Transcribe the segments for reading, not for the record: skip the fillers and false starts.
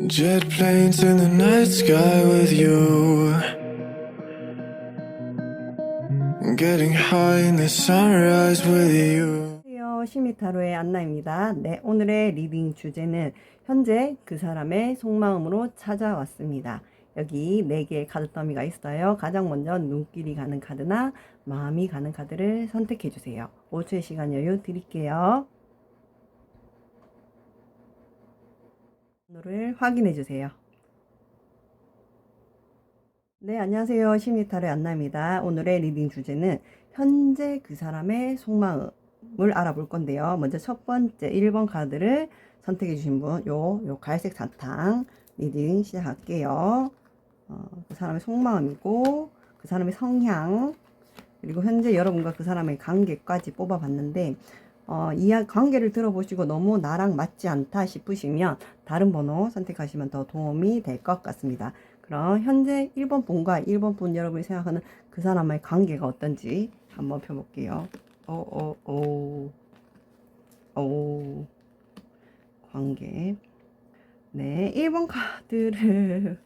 Jet planes in the night sky with you, getting high in the sunrise with you. 안녕하세요. 시미타로의 안나입니다. 네, 오늘의 리딩 주제는 현재 그 사람의 속마음으로 찾아왔습니다. 여기 4개의 카드 더미가 있어요. 가장 먼저 눈길이 가는 카드나 마음이 가는 카드를 선택해 주세요. 5초의 시간 여유 드릴게요. 번호를 확인해 주세요. 네, 안녕하세요. 심리타로의 안나입니다. 오늘의 리딩 주제는 현재 그 사람의 속마음을 알아볼 건데요. 먼저 첫 번째 1번 카드를 선택해 주신 분, 요 갈색 사탕 리딩 시작할게요. 그 사람의 속마음이고 그 사람의 성향, 그리고 현재 여러분과 그 사람의 관계까지 뽑아봤는데 이 관계를 들어보시고 너무 나랑 맞지 않다 싶으시면 다른 번호 선택하시면 더 도움이 될 것 같습니다. 그럼 현재 1번 분과 1번 분 여러분이 생각하는 그 사람의 관계가 어떤지 한번 펴볼게요. 관계. 네, 1번 카드를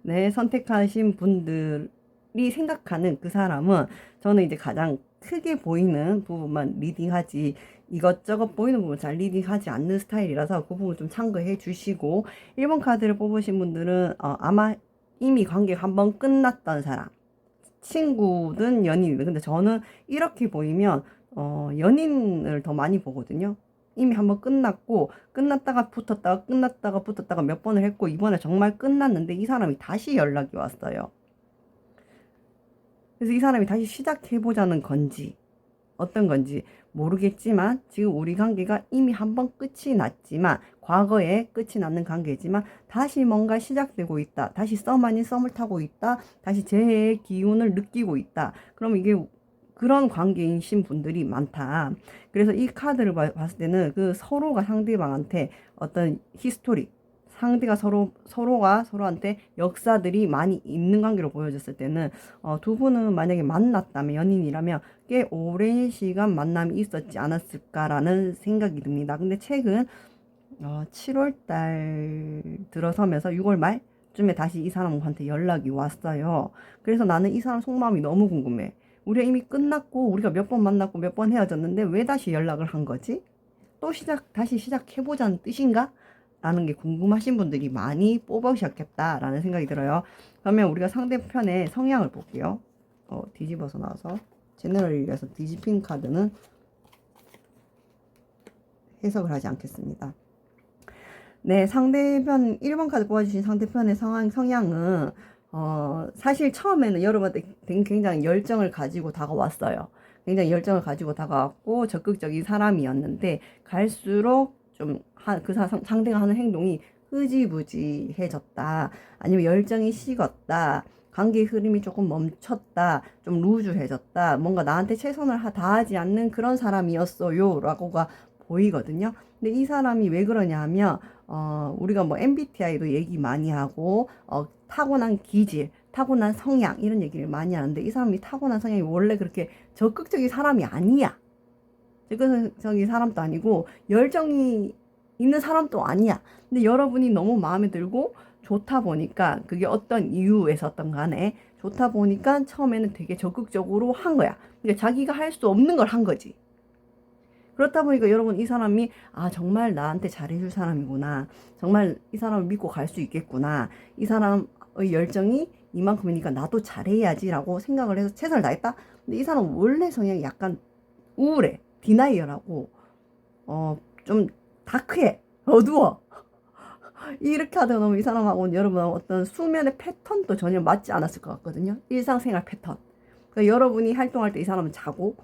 네, 선택하신 분들이 생각하는 그 사람은 저는 이제 가장 크게 보이는 부분만 리딩하지 이것저것 보이는 부분 잘 리딩하지 않는 스타일이라서 그 부분 좀 참고해 주시고 1번 카드를 뽑으신 분들은 아마 이미 관계가 한번 끝났던 사람, 친구든 연인이든. 근데 저는 이렇게 보이면 연인을 더 많이 보거든요. 이미 한번 끝났고 끝났다가 붙었다가 몇 번을 했고 이번에 정말 끝났는데 이 사람이 다시 연락이 왔어요. 그래서 이 사람이 다시 시작해보자는 건지 어떤 건지 모르겠지만 지금 우리 관계가 이미 한번 끝이 났지만 과거에 끝이 났는 관계지만 다시 뭔가 시작되고 있다. 다시 썸 아닌 썸을 타고 있다. 다시 재해의 기운을 느끼고 있다. 그럼 이게 그런 관계이신 분들이 많다. 그래서 이 카드를 봤을 때는 그 서로가 상대방한테 어떤 히스토리, 상대가 서로가 서로한테 역사들이 많이 있는 관계로 보여졌을 때는 두 분은 만약에 만났다면, 연인이라면 꽤 오랜 시간 만남이 있었지 않았을까라는 생각이 듭니다. 근데 최근 7월달 들어서면서 6월 말쯤에 다시 이 사람한테 연락이 왔어요. 그래서 나는 이 사람 속마음이 너무 궁금해. 우리가 이미 끝났고 우리가 몇 번 만났고 몇 번 헤어졌는데 왜 다시 연락을 한 거지? 또 다시 시작해보자는 뜻인가? 라는 게 궁금하신 분들이 많이 뽑으셨겠다라는 생각이 들어요. 그러면 우리가 상대편의 성향을 볼게요. 뒤집어서 나와서 제너럴을 위해서 뒤집힌 카드는 해석을 하지 않겠습니다. 네, 상대편 1번 카드 뽑아주신 상대편의 성향은 사실 처음에는 여러분한테 굉장히 열정을 가지고 다가왔어요. 굉장히 열정을 가지고 다가왔고 적극적인 사람이었는데 갈수록 좀 상대가 하는 행동이 흐지부지해졌다. 아니면 열정이 식었다. 관계의 흐름이 조금 멈췄다. 좀 루즈해졌다. 뭔가 나한테 최선을 다하지 않는 그런 사람이었어요. 라고가 보이거든요. 근데 이 사람이 왜 그러냐 하면 우리가 뭐 MBTI도 얘기 많이 하고 타고난 기질, 타고난 성향 이런 얘기를 많이 하는데 이 사람이 타고난 성향이 원래 그렇게 적극적인 사람이 아니야. 적극적인 사람도 아니고 열정이 있는 사람도 아니야. 근데 여러분이 너무 마음에 들고 좋다 보니까 그게 어떤 이유에서든 간에 좋다 보니까 처음에는 되게 적극적으로 한 거야. 그러니까 자기가 할 수 없는 걸 한 거지. 그렇다 보니까 여러분 이 사람이 정말 나한테 잘해줄 사람이구나. 정말 이 사람을 믿고 갈 수 있겠구나. 이 사람의 열정이 이만큼이니까 나도 잘해야지라고 생각을 해서 최선을 다했다. 근데 이 사람은 원래 성향이 약간 우울해. 디나이어라고 좀 다크해. 어두워. 이렇게 하다 보면 이 사람하고는 여러분 어떤 수면의 패턴도 전혀 맞지 않았을 것 같거든요. 일상생활 패턴. 그러니까 여러분이 활동할 때 이 사람은 자고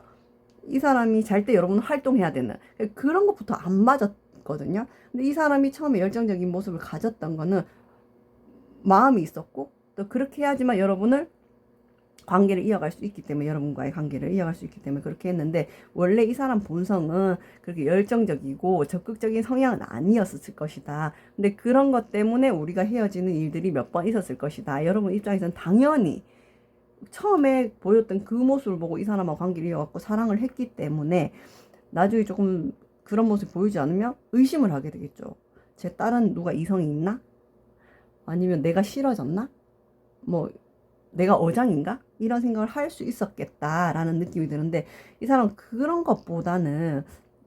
이 사람이 잘 때 여러분은 활동해야 되는 그런 것부터 안 맞았거든요. 근데 이 사람이 처음에 열정적인 모습을 가졌던 거는 마음이 있었고 또 그렇게 해야지만 여러분을 관계를 이어갈 수 있기 때문에 여러분과의 관계를 이어갈 수 있기 때문에 그렇게 했는데 원래 이 사람 본성은 그렇게 열정적이고 적극적인 성향은 아니었을 것이다. 근데 그런 것 때문에 우리가 헤어지는 일들이 몇 번 있었을 것이다. 여러분 입장에서는 당연히 처음에 보였던 그 모습을 보고 이 사람하고 관계를 이어갖고 사랑을 했기 때문에 나중에 조금 그런 모습이 보이지 않으면 의심을 하게 되겠죠. 제 딸은 누가 이성이 있나? 아니면 내가 싫어졌나? 뭐 내가 어장인가? 이런 생각을 할 수 있었겠다라는 느낌이 드는데 이 사람은 그런 것보다는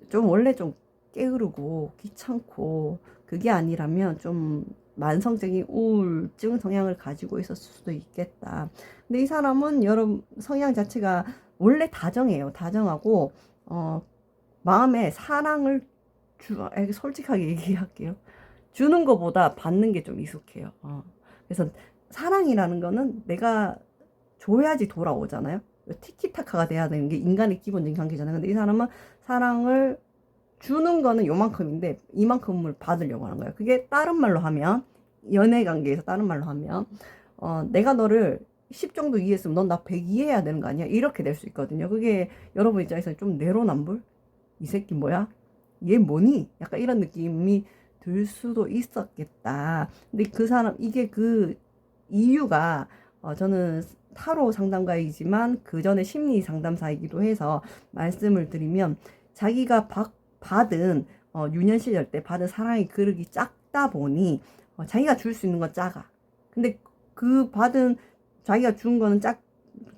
좀 원래 좀 게으르고 귀찮고 그게 아니라면 좀 만성적인 우울증 성향을 가지고 있었을 수도 있겠다. 근데 이 사람은 여러 성향 자체가 원래 다정해요. 다정하고 마음에 사랑을 솔직하게 얘기할게요. 주는 것보다 받는 게 좀 익숙해요. 그래서 사랑이라는 거는 내가 줘야지 돌아오잖아요. 티키타카가 돼야 되는 게 인간의 기본적인 관계잖아요. 근데 이 사람은 사랑을 주는 거는 요만큼인데 이만큼을 받으려고 하는 거예요. 그게 다른 말로 하면 연애 관계에서 다른 말로 하면 내가 너를 10 정도 이해했으면 넌 나 100 이해해야 되는 거 아니야? 이렇게 될 수 있거든요. 그게 여러분 입장에서 좀 내로남불? 이 새끼 뭐야? 얘 뭐니? 약간 이런 느낌이 들 수도 있었겠다. 근데 그 사람 이게 그 이유가 저는 타로 상담가이지만 그 전에 심리 상담사이기도 해서 말씀을 드리면 자기가 받은 유년 시절 때 받은 사랑의 그릇이 작다 보니 자기가 줄 수 있는 건 작아. 근데 그 받은 자기가 준 거는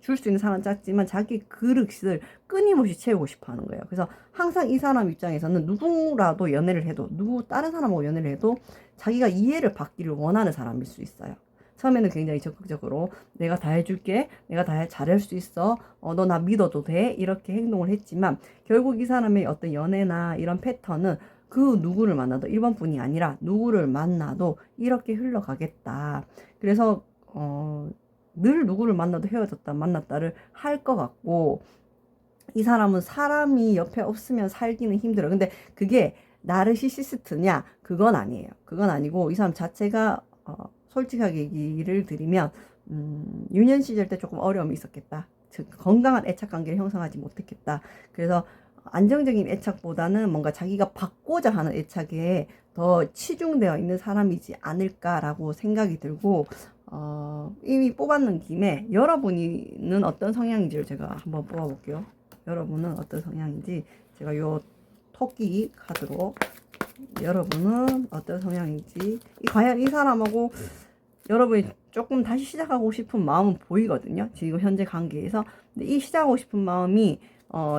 줄 수 있는 사람은 작지만 자기 그릇을 끊임없이 채우고 싶어 하는 거예요. 그래서 항상 이 사람 입장에서는 누구라도 연애를 해도 다른 사람하고 연애를 해도 자기가 이해를 받기를 원하는 사람일 수 있어요. 처음에는 굉장히 적극적으로 내가 다 해줄게, 내가 다 잘할 수 있어, 너 나 믿어도 돼, 이렇게 행동을 했지만 결국 이 사람의 어떤 연애나 이런 패턴은 그 누구를 만나도 1번뿐이 아니라 누구를 만나도 이렇게 흘러가겠다. 그래서 늘 누구를 만나도 헤어졌다 만났다를 할 것 같고 이 사람은 사람이 옆에 없으면 살기는 힘들어. 근데 그게 나르시시스트냐? 그건 아니에요. 그건 아니고 이 사람 자체가 솔직하게 얘기를 드리면 유년 시절 때 조금 어려움이 있었겠다. 즉 건강한 애착 관계를 형성하지 못했겠다. 그래서 안정적인 애착보다는 뭔가 자기가 받고자 하는 애착에 더 치중되어 있는 사람이지 않을까라고 생각이 들고 이미 뽑았는 김에 여러분은 어떤 성향인지를 제가 한번 뽑아볼게요. 여러분은 어떤 성향인지 제가 요 토끼 카드로 여러분은 어떤 성향인지 과연 이 사람하고 여러분이 조금 다시 시작하고 싶은 마음은 보이거든요. 지금 현재 관계에서. 근데 이 시작하고 싶은 마음이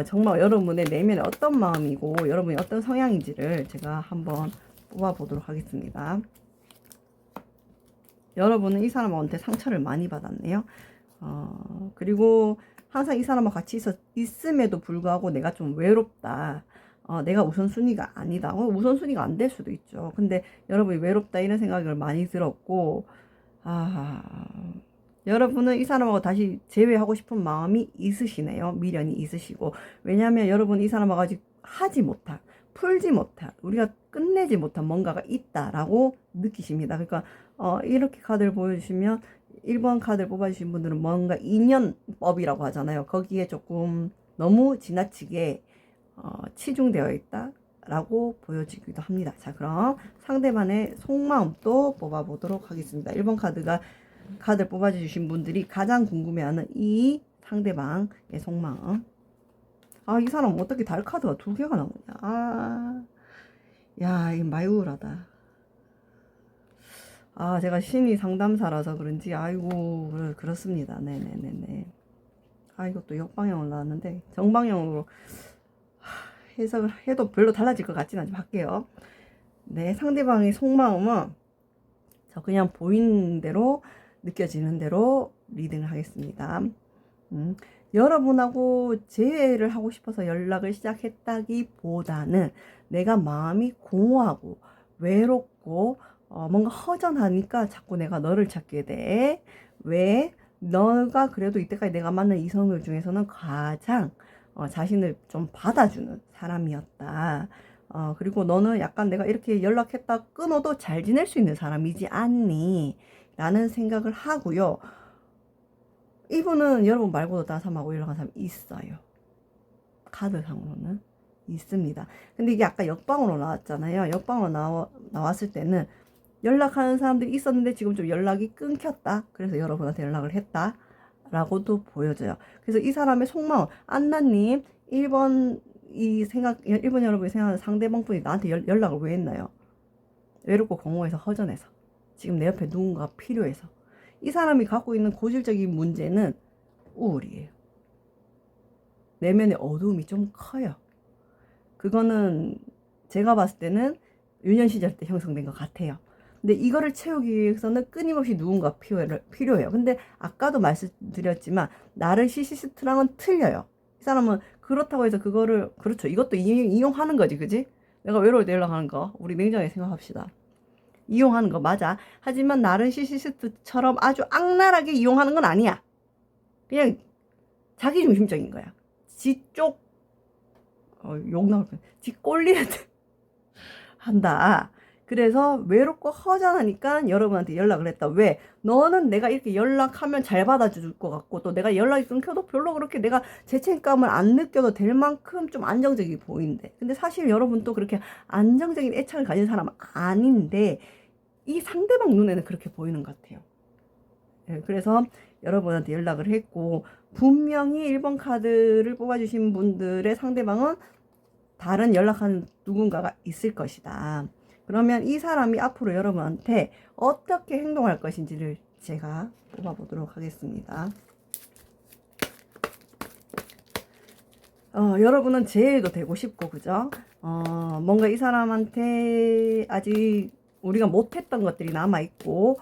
정말 여러분의 내면에 어떤 마음이고 여러분이 어떤 성향인지를 제가 한번 뽑아보도록 하겠습니다. 여러분은 이 사람한테 상처를 많이 받았네요. 그리고 항상 이 사람과 같이 있음에도 불구하고 내가 좀 외롭다. 내가 우선순위가 아니다. 우선순위가 안 될 수도 있죠. 근데 여러분이 외롭다 이런 생각을 많이 들었고 여러분은 이 사람하고 다시 재회하고 싶은 마음이 있으시네요. 미련이 있으시고. 왜냐하면 여러분 이 사람하고 아직 하지 못한, 풀지 못한, 우리가 끝내지 못한 뭔가가 있다라고 느끼십니다. 그러니까 이렇게 카드를 보여주시면 1번 카드를 뽑아주신 분들은 뭔가 인연법이라고 하잖아요. 거기에 조금 너무 지나치게 치중되어 있다 라고 보여지기도 합니다. 자, 그럼 상대방의 속마음도 뽑아보도록 하겠습니다. 1번 카드를 뽑아주신 분들이 가장 궁금해하는 이 상대방의 속마음. 이 사람 어떻게 달 카드가 2개가 나오냐. 야, 이거 많이 우울하다. 제가 심리 상담사라서 그런지 아이고 그렇습니다. 네네네네. 이것도 역방향으로 나왔는데 정방향으로 해석을 해도 별로 달라질 것 같지는 않지만 할게요. 네, 상대방의 속마음은 저 그냥 보이는 대로 느껴지는 대로 리딩을 하겠습니다. 여러분하고 재회를 하고 싶어서 연락을 시작했다기보다는 내가 마음이 공허하고 외롭고 뭔가 허전하니까 자꾸 내가 너를 찾게 돼. 왜? 너가 그래도 이때까지 내가 만난 이성들 중에서는 가장 자신을 좀 받아주는 사람이었다. 그리고 너는 약간 내가 이렇게 연락했다 끊어도 잘 지낼 수 있는 사람이지 않니? 라는 생각을 하고요. 이분은 여러분 말고도 다른 사람하고 연락한 사람이 있어요. 카드상으로는 있습니다. 근데 이게 아까 역방으로 나왔잖아요. 역방으로 나왔을 때는 연락하는 사람들이 있었는데 지금 좀 연락이 끊겼다. 그래서 여러분한테 연락을 했다. 라고도 보여져요. 그래서 이 사람의 속마음, 안나님, 1번 여러분이 생각하는 상대방 분이 나한테 연락을 왜 했나요? 외롭고 공허해서 허전해서. 지금 내 옆에 누군가가 필요해서. 이 사람이 갖고 있는 고질적인 문제는 우울이에요. 내면의 어두움이 좀 커요. 그거는 제가 봤을 때는 유년 시절 때 형성된 것 같아요. 근데 이거를 채우기 위해서는 끊임없이 누군가 필요해요. 근데 아까도 말씀드렸지만 나르시시스트랑은 틀려요. 이 사람은 그렇다고 해서 그거를, 그렇죠, 이것도 이용하는 거지, 그지? 내가 외로울 때 연락하는 거 우리 냉정하게 생각합시다. 이용하는 거 맞아. 하지만 나르시시스트처럼 아주 악랄하게 이용하는 건 아니야. 그냥 자기중심적인 거야. 지쪽 욕 나올 뻔. 지 꼴리는 한다. 그래서 외롭고 허전하니까 여러분한테 연락을 했다. 왜? 너는 내가 이렇게 연락하면 잘 받아줄 것 같고, 또 내가 연락이 끊겨도 별로 그렇게 내가 죄책감을 안 느껴도 될 만큼 좀 안정적이 보이는데, 근데 사실 여러분 또 그렇게 안정적인 애착을 가진 사람은 아닌데 이 상대방 눈에는 그렇게 보이는 것 같아요. 네, 그래서 여러분한테 연락을 했고, 분명히 1번 카드를 뽑아주신 분들의 상대방은 다른 연락하는 누군가가 있을 것이다. 그러면 이 사람이 앞으로 여러분한테 어떻게 행동할 것인지를 제가 뽑아보도록 하겠습니다. 여러분은 제일도 되고 싶고, 그죠? 뭔가 이 사람한테 아직 우리가 못했던 것들이 남아있고,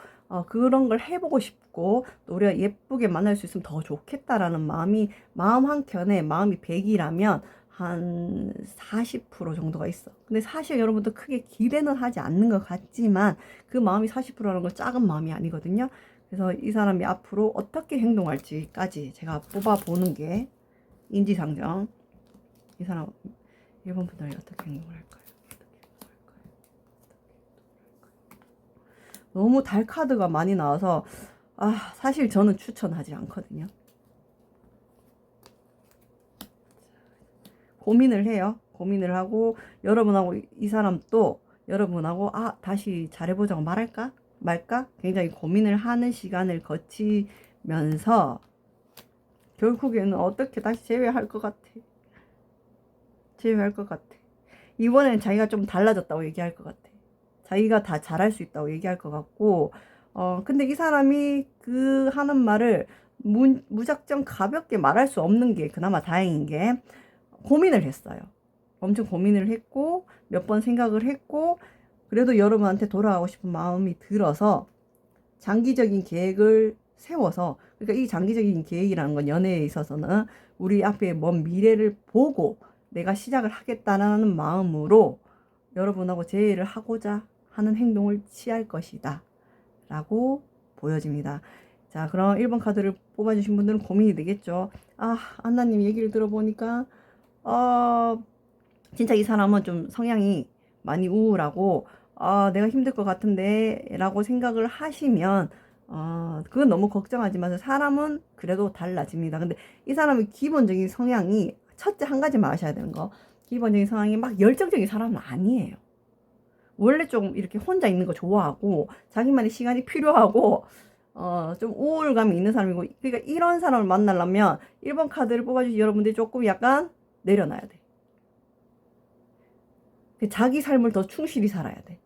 그런 걸 해보고 싶고, 또 우리가 예쁘게 만날 수 있으면 더 좋겠다라는 마음이, 마음 한켠에 마음이 100이라면 한 40% 정도가 있어. 근데 사실 여러분도 크게 기대는 하지 않는 것 같지만 그 마음이 40%라는 건 작은 마음이 아니거든요. 그래서 이 사람이 앞으로 어떻게 행동할지까지 제가 뽑아보는 게 인지상정. 이 사람 1번 분들이 어떻게 행동할까요? 너무 달 카드가 많이 나와서 사실 저는 추천하지 않거든요. 고민을 해요. 고민을 하고 여러분하고 이 사람도 여러분하고 다시 잘해보자고 말할까 말까 굉장히 고민을 하는 시간을 거치면서 결국에는 어떻게 다시 재회할 것 같아. 재회할 것 같아. 이번엔 자기가 좀 달라졌다고 얘기할 것 같아. 자기가 다 잘할 수 있다고 얘기할 것 같고, 근데 이 사람이 그 하는 말을 무작정 가볍게 말할 수 없는 게 그나마 다행인 게, 고민을 했어요. 엄청 고민을 했고 몇 번 생각을 했고, 그래도 여러분한테 돌아가고 싶은 마음이 들어서 장기적인 계획을 세워서, 그러니까 이 장기적인 계획이라는 건 연애에 있어서는 우리 앞에 먼 미래를 보고 내가 시작을 하겠다는 마음으로 여러분하고 재회를 하고자 하는 행동을 취할 것이다 라고 보여집니다. 자, 그럼 1번 카드를 뽑아주신 분들은 고민이 되겠죠. 안나님 얘기를 들어보니까 진짜 이 사람은 좀 성향이 많이 우울하고, 내가 힘들 것 같은데 라고 생각을 하시면, 그건 너무 걱정하지 마세요. 사람은 그래도 달라집니다. 근데 이 사람의 기본적인 성향이, 첫째 한 가지만 아셔야 되는 거, 기본적인 성향이 막 열정적인 사람은 아니에요. 원래 좀 이렇게 혼자 있는 거 좋아하고 자기만의 시간이 필요하고 좀 우울감이 있는 사람이고, 그러니까 이런 사람을 만나려면 1번 카드를 뽑아주신 여러분들이 조금 약간 내려놔야 돼. 자기 삶을 더 충실히 살아야 돼.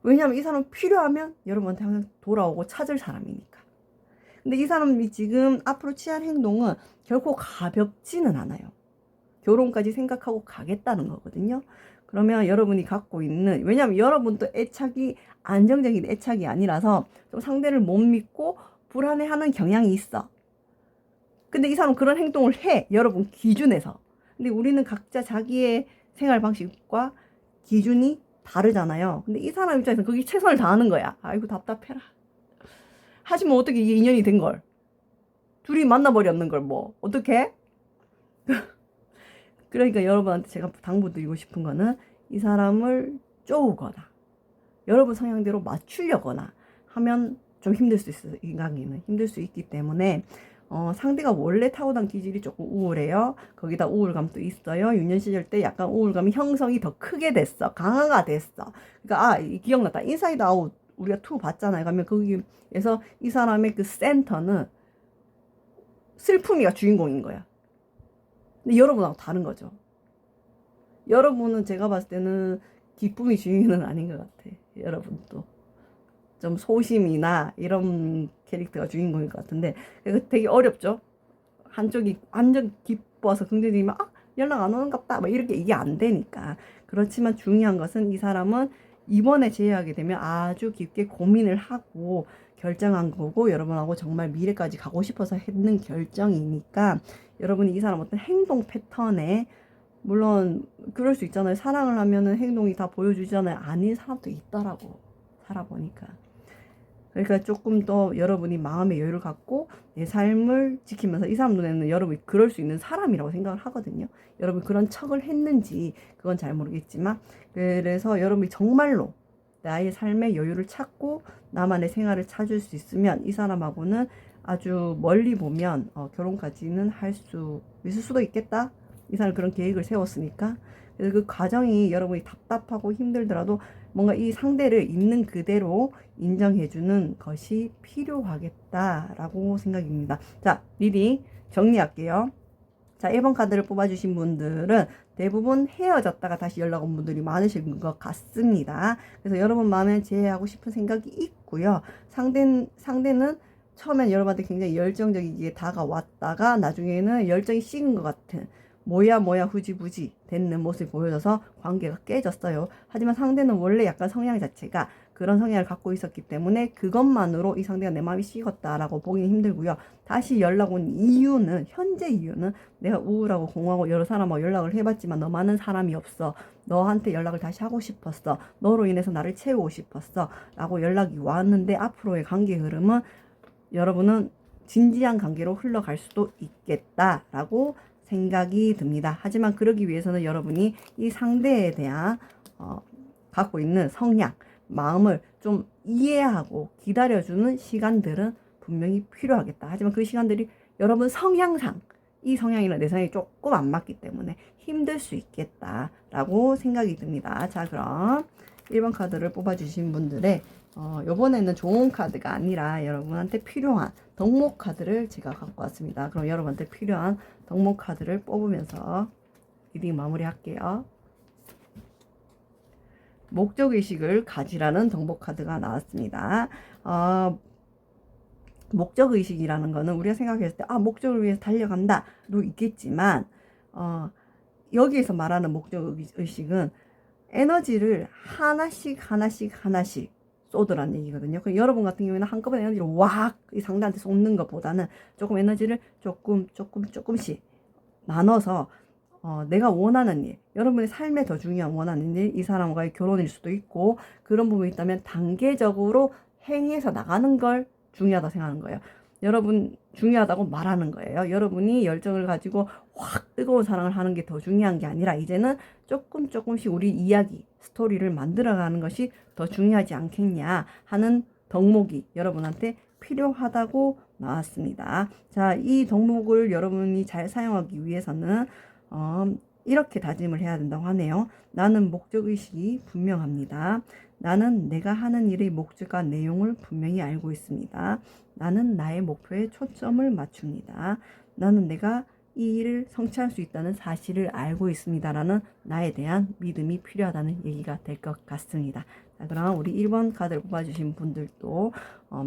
왜냐하면 이 사람은 필요하면 여러분한테 항상 돌아오고 찾을 사람이니까. 근데 이 사람이 지금 앞으로 취할 행동은 결코 가볍지는 않아요. 결혼까지 생각하고 가겠다는 거거든요. 그러면 여러분이 갖고 있는, 왜냐하면 여러분도 애착이 안정적인 애착이 아니라서 좀 상대를 못 믿고 불안해하는 경향이 있어. 근데 이 사람은 그런 행동을 해, 여러분 기준에서. 근데 우리는 각자 자기의 생활 방식과 기준이 다르잖아요. 근데 이 사람 입장에서 거기 최선을 다하는 거야. 아이고 답답해라. 하지만 어떻게 이게 인연이 된 걸, 둘이 만나버렸는 걸 뭐 어떻게? 그러니까 여러분한테 제가 당부드리고 싶은 거는, 이 사람을 쪼우거나 여러분 성향대로 맞추려거나 하면 좀 힘들 수 있어요. 인간관계는 힘들 수 있기 때문에 상대가 원래 타고난 기질이 조금 우울해요. 거기다 우울감도 있어요. 유년 시절 때 약간 우울감이 형성이 더 크게 됐어. 강화가 됐어. 그러니까 기억났다. 인사이드 아웃 우리가 2 봤잖아요. 그러면 거기에서 이 사람의 그 센터는 슬픔이가 주인공인 거야. 근데 여러분하고 다른 거죠. 여러분은 제가 봤을 때는 기쁨이 주인은 아닌 것 같아. 여러분도. 좀 소심이나 이런 캐릭터가 주인공일 것 같은데 되게 어렵죠. 한쪽이 완전 기뻐서 긍정적이면 연락 안 오는갑다 막 이렇게 이게 안 되니까. 그렇지만 중요한 것은 이 사람은 이번에 제외하게 되면 아주 깊게 고민을 하고 결정한 거고 여러분하고 정말 미래까지 가고 싶어서 했는 결정이니까 여러분이 이 사람 어떤 행동 패턴에 물론 그럴 수 있잖아요. 사랑을 하면은 행동이 다 보여주잖아요. 아닌 사람도 있더라고 살아보니까. 그러니까 조금 더 여러분이 마음의 여유를 갖고 내 삶을 지키면서 이 사람 눈에는 여러분이 그럴 수 있는 사람이라고 생각을 하거든요. 여러분이 그런 척을 했는지 그건 잘 모르겠지만 그래서 여러분이 정말로 나의 삶의 여유를 찾고 나만의 생활을 찾을 수 있으면 이 사람하고는 아주 멀리 보면 결혼까지는 할 수 있을 수도 있겠다. 이 사람이 그런 계획을 세웠으니까. 그래서 그 과정이 여러분이 답답하고 힘들더라도 뭔가 이 상대를 있는 그대로 인정해주는 것이 필요하겠다라고 생각입니다. 자, 리딩 정리할게요. 자, 1번 카드를 뽑아주신 분들은 대부분 헤어졌다가 다시 연락 온 분들이 많으신 것 같습니다. 그래서 여러분 마음에 제외하고 싶은 생각이 있고요. 상대는 처음엔 여러분한테 굉장히 열정적이게 다가왔다가 나중에는 열정이 식은 것 같은 뭐야 후지부지 됐는 모습이 보여져서 관계가 깨졌어요. 하지만 상대는 원래 약간 성향 자체가 그런 성향을 갖고 있었기 때문에 그것만으로 이 상대가 내 마음이 식었다라고 보기는 힘들고요. 다시 연락 온 이유는 현재 이유는 내가 우울하고 공허하고 여러 사람하고 연락을 해봤지만 너만은 사람이 없어. 너한테 연락을 다시 하고 싶었어. 너로 인해서 나를 채우고 싶었어. 라고 연락이 왔는데 앞으로의 관계 흐름은 여러분은 진지한 관계로 흘러갈 수도 있겠다라고 생각이 듭니다. 하지만 그러기 위해서는 여러분이 이 상대에 대한 갖고 있는 성향, 마음을 좀 이해하고 기다려주는 시간들은 분명히 필요하겠다. 하지만 그 시간들이 여러분 성향상 이 성향이랑 내 성향이 조금 안 맞기 때문에 힘들 수 있겠다라고 생각이 듭니다. 자, 그럼 1번 카드를 뽑아주신 분들의 요번에는 좋은 카드가 아니라 여러분한테 필요한 덕목 카드를 제가 갖고 왔습니다. 그럼 여러분한테 필요한 덕목 카드를 뽑으면서 리딩 마무리할게요. 목적의식을 가지라는 덕목 카드가 나왔습니다. 목적의식이라는 거는 우리가 생각했을 때 목적을 위해서 달려간다도 있겠지만 여기에서 말하는 목적의식은 에너지를 하나씩 쏟으라는 얘기거든요. 그럼 여러분 같은 경우에는 한꺼번에 에너지를 이 상대한테 쏟는 것보다는 조금 에너지를 조금씩 나눠서 내가 원하는 일, 여러분의 삶에 더 중요한 원하는 일, 이 사람과의 결혼일 수도 있고 그런 부분이 있다면 단계적으로 행위해서 나가는 걸 중요하다 생각하는 거예요. 여러분 중요하다고 말하는 거예요. 여러분이 열정을 가지고 확 뜨거운 사랑을 하는 게 더 중요한 게 아니라 이제는 조금씩 우리 이야기, 스토리를 만들어가는 것이 더 중요하지 않겠냐 하는 덕목이 여러분한테 필요하다고 나왔습니다. 자, 이 덕목을 여러분이 잘 사용하기 위해서는 이렇게 다짐을 해야 된다고 하네요. 나는 목적의식이 분명합니다. 나는 내가 하는 일의 목적과 내용을 분명히 알고 있습니다. 나는 나의 목표에 초점을 맞춥니다. 나는 내가 이 일을 성취할 수 있다는 사실을 알고 있습니다라는 나에 대한 믿음이 필요하다는 얘기가 될 것 같습니다. 자, 그럼 우리 1번 카드를 뽑아주신 분들도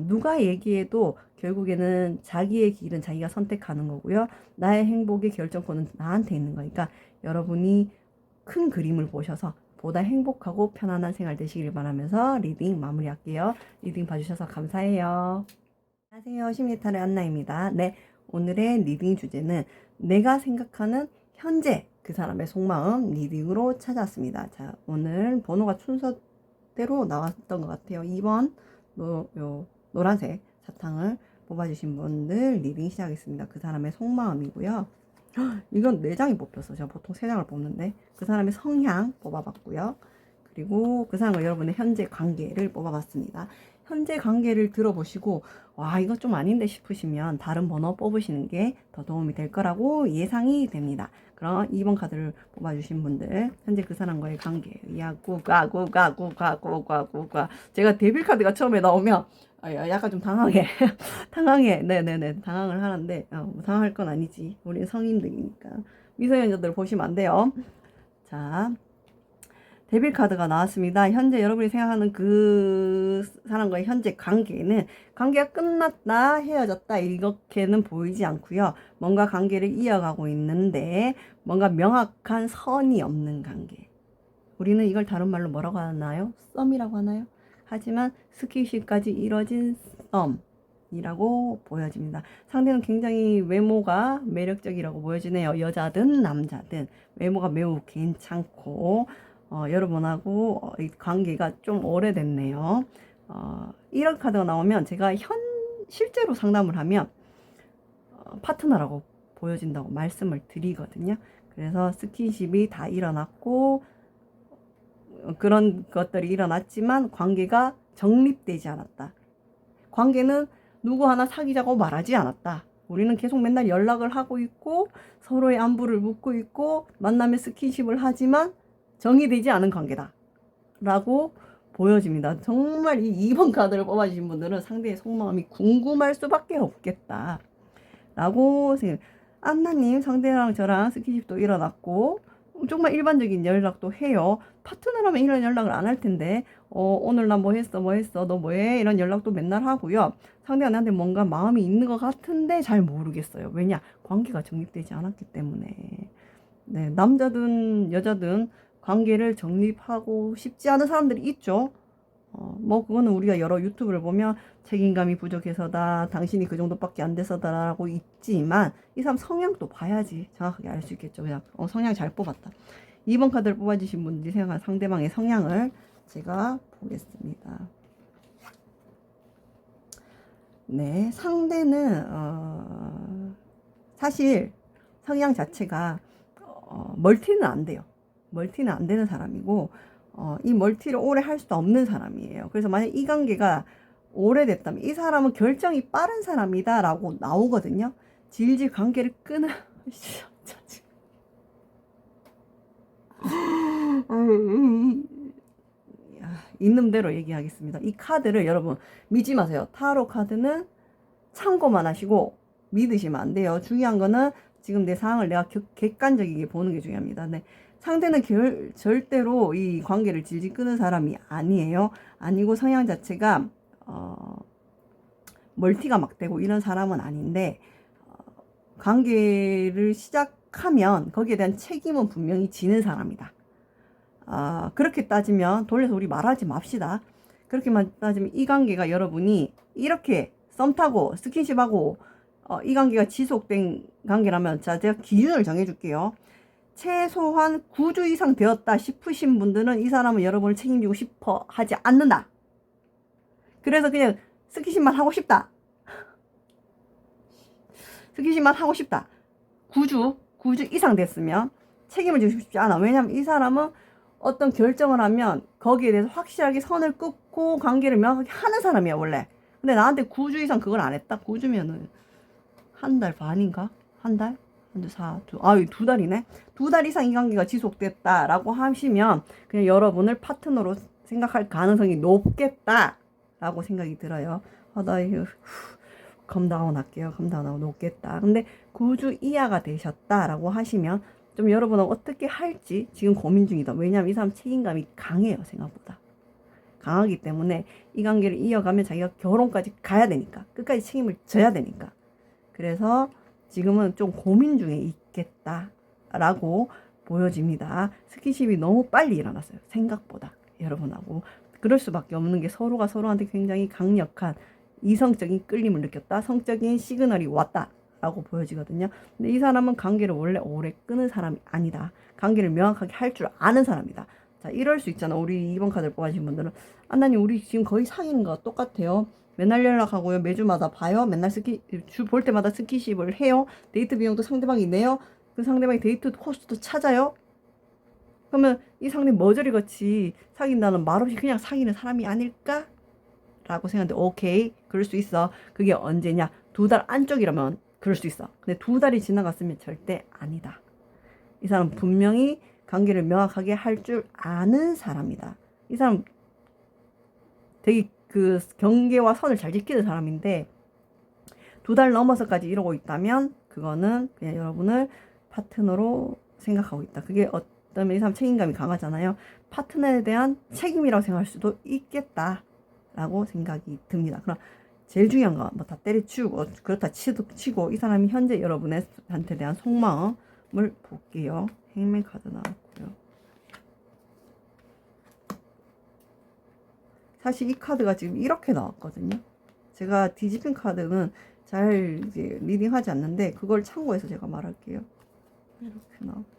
누가 얘기해도 결국에는 자기의 길은 자기가 선택하는 거고요. 나의 행복의 결정권은 나한테 있는 거니까 여러분이 큰 그림을 보셔서 보다 행복하고 편안한 생활 되시길 바라면서 리딩 마무리할게요. 리딩 봐주셔서 감사해요. 안녕하세요. 심리타의 안나입니다. 네, 오늘의 리딩 주제는 내가 생각하는 현재 그 사람의 속마음 리딩으로 찾아왔습니다. 자, 오늘 번호가 순서대로 나왔던 것 같아요. 2번 노란색 사탕을 뽑아주신 분들 리딩 시작하겠습니다. 그 사람의 속마음이고요. 이건 4장이 뽑혔어. 제가 보통 3장을 뽑는데 그 사람의 성향 뽑아봤고요. 그리고 그 사람과 여러분의 현재 관계를 뽑아봤습니다. 현재 관계를 들어보시고 와 이거 좀 아닌데 싶으시면 다른 번호 뽑으시는 게 더 도움이 될 거라고 예상이 됩니다. 그럼 2번 카드를 뽑아주신 분들 현재 그 사람과의 관계 야구가 제가 데빌 카드가 처음에 나오면 약간 좀 당황해 네네네 당황을 하는데 당황할 건 아니지. 우리는 성인들이니까 미성년자들 보시면 안 돼요. 자 데빌 카드가 나왔습니다. 현재 여러분이 생각하는 그 사람과의 현재 관계가 끝났다, 헤어졌다 이렇게는 보이지 않고요. 뭔가 관계를 이어가고 있는데 뭔가 명확한 선이 없는 관계. 우리는 이걸 다른 말로 뭐라고 하나요? 썸이라고 하나요? 하지만 스킨십까지 이뤄진 썸이라고 보여집니다. 상대는 굉장히 외모가 매력적이라고 보여지네요. 여자든 남자든 외모가 매우 괜찮고 여러분하고 이 관계가 좀 오래됐네요. 이런 카드가 나오면 제가 실제로 상담을 하면 파트너라고 보여진다고 말씀을 드리거든요. 그래서 스킨십이 다 일어났고 그런 것들이 일어났지만 관계가 정립되지 않았다. 관계는 누구 하나 사귀자고 말하지 않았다. 우리는 계속 맨날 연락을 하고 있고 서로의 안부를 묻고 있고 만나면 스킨십을 하지만 정의되지 않은 관계다 라고 보여집니다. 정말 이 2번 카드를 뽑아주신 분들은 상대의 속마음이 궁금할 수밖에 없겠다 라고 생각. 안나님, 상대랑 저랑 스킨십도 일어났고 정말 일반적인 연락도 해요. 파트너라면 이런 연락을 안 할 텐데 오늘 나 뭐 했어 너 뭐해 이런 연락도 맨날 하고요. 상대가 나한테 뭔가 마음이 있는 것 같은데 잘 모르겠어요. 왜냐? 관계가 정립되지 않았기 때문에. 네, 남자든 여자든 관계를 정립하고 싶지 않은 사람들이 있죠. 뭐 그거는 우리가 여러 유튜브를 보면 책임감이 부족해서다, 당신이 그 정도밖에 안 돼서다라고 있지만 이 사람 성향도 봐야지 정확하게 알 수 있겠죠. 그냥 성향 잘 뽑았다. 2번 카드를 뽑아주신 분들이 생각하는 상대방의 성향을 제가 보겠습니다. 네, 상대는 사실 성향 자체가 멀티는 안 돼요. 멀티는 안 되는 사람이고 이 멀티를 오래 할 수도 없는 사람이에요. 그래서 만약 이 관계가 오래됐다면 이 사람은 결정이 빠른 사람이다 라고 나오거든요. 질질 관계를 끊어 있는 대로 얘기하겠습니다. 이 카드를 여러분 믿지 마세요. 타로 카드는 참고만 하시고 믿으시면 안 돼요. 중요한 거는 지금 내 상황을 내가 객관적이게 보는 게 중요합니다. 네. 상대는 절대로 이 관계를 질질 끄는 사람이 아니에요. 아니고 성향 자체가 멀티가 막 되고 이런 사람은 아닌데 관계를 시작하면 거기에 대한 책임은 분명히 지는 사람이다. 그렇게 따지면 돌려서 우리 말하지 맙시다. 그렇게만 따지면 이 관계가 여러분이 이렇게 썸 타고 스킨십하고 이 관계가 지속된 관계라면 자 제가 기준을 정해줄게요. 최소한 9주 이상 되었다 싶으신 분들은 이 사람은 여러분을 책임지고 싶어 하지 않는다. 그래서 그냥 스킨십만 하고 싶다. 스킨십만 하고 싶다. 9주 이상 됐으면 책임을 지고 싶지 않아. 왜냐면 이 사람은 어떤 결정을 하면 거기에 대해서 확실하게 선을 끊고 관계를 명확하게 하는 사람이야 원래. 근데 나한테 9주 이상 그걸 안 했다? 9주면은 한 달 반인가? 한 달? 한 달, 2달이네? 2달 이상 이 관계가 지속됐다라고 하시면 그냥 여러분을 파트너로 생각할 가능성이 높겠다라고 생각이 들어요. 나 이거 컴다운 할게요. 컴다운하고 높겠다. 근데 9주 이하가 되셨다라고 하시면 좀 여러분은 어떻게 할지 지금 고민 중이다. 왜냐하면 이 사람 책임감이 강해요. 생각보다. 강하기 때문에 이 관계를 이어가면 자기가 결혼까지 가야 되니까. 끝까지 책임을 져야 되니까. 그래서 지금은 좀 고민 중에 있겠다라고 보여집니다. 스킨십이 너무 빨리 일어났어요. 생각보다 여러분하고. 그럴 수밖에 없는 게 서로가 서로한테 굉장히 강력한 이성적인 끌림을 느꼈다. 성적인 시그널이 왔다. 라고 보여지거든요. 근데 이 사람은 관계를 원래 오래 끄는 사람이 아니다. 관계를 명확하게 할 줄 아는 사람이다. 자, 이럴 수 있잖아. 우리 2번 카드를 뽑아주신 분들은 안나님 우리 지금 거의 사귀는 거 똑같아요. 맨날 연락하고요. 매주마다 봐요. 맨날 볼 때마다 스킨십을 해요. 데이트 비용도 상대방이 내요. 그 상대방이 데이트 코스도 찾아요. 그러면 이 상대 머저리 같이 사귄다는 말없이 그냥 사귀는 사람이 아닐까? 라고 생각하는데 오케이. 그럴 수 있어. 그게 언제냐? 2달 안쪽이라면 그럴 수 있어. 근데 2달이 지나갔으면 절대 아니다. 이 사람 분명히 관계를 명확하게 할 줄 아는 사람이다. 이 사람 되게 그 경계와 선을 잘 지키는 사람인데 2달 넘어서까지 이러고 있다면 그거는 그냥 여러분을 파트너로 생각하고 있다. 그게 그다음에 이 사람 책임감이 강하잖아요. 파트너에 대한 책임이라고 생각할 수도 있겠다라고 생각이 듭니다. 그럼 제일 중요한 거 뭐 다 때려치우고 그렇다 치고 이 사람이 현재 여러분한테 대한 속마음을 볼게요. 행맨 카드 나왔고요. 사실 이 카드가 지금 이렇게 나왔거든요. 제가 뒤집힌 카드는 잘 이제 리딩하지 않는데 그걸 참고해서 제가 말할게요. 이렇게 나왔고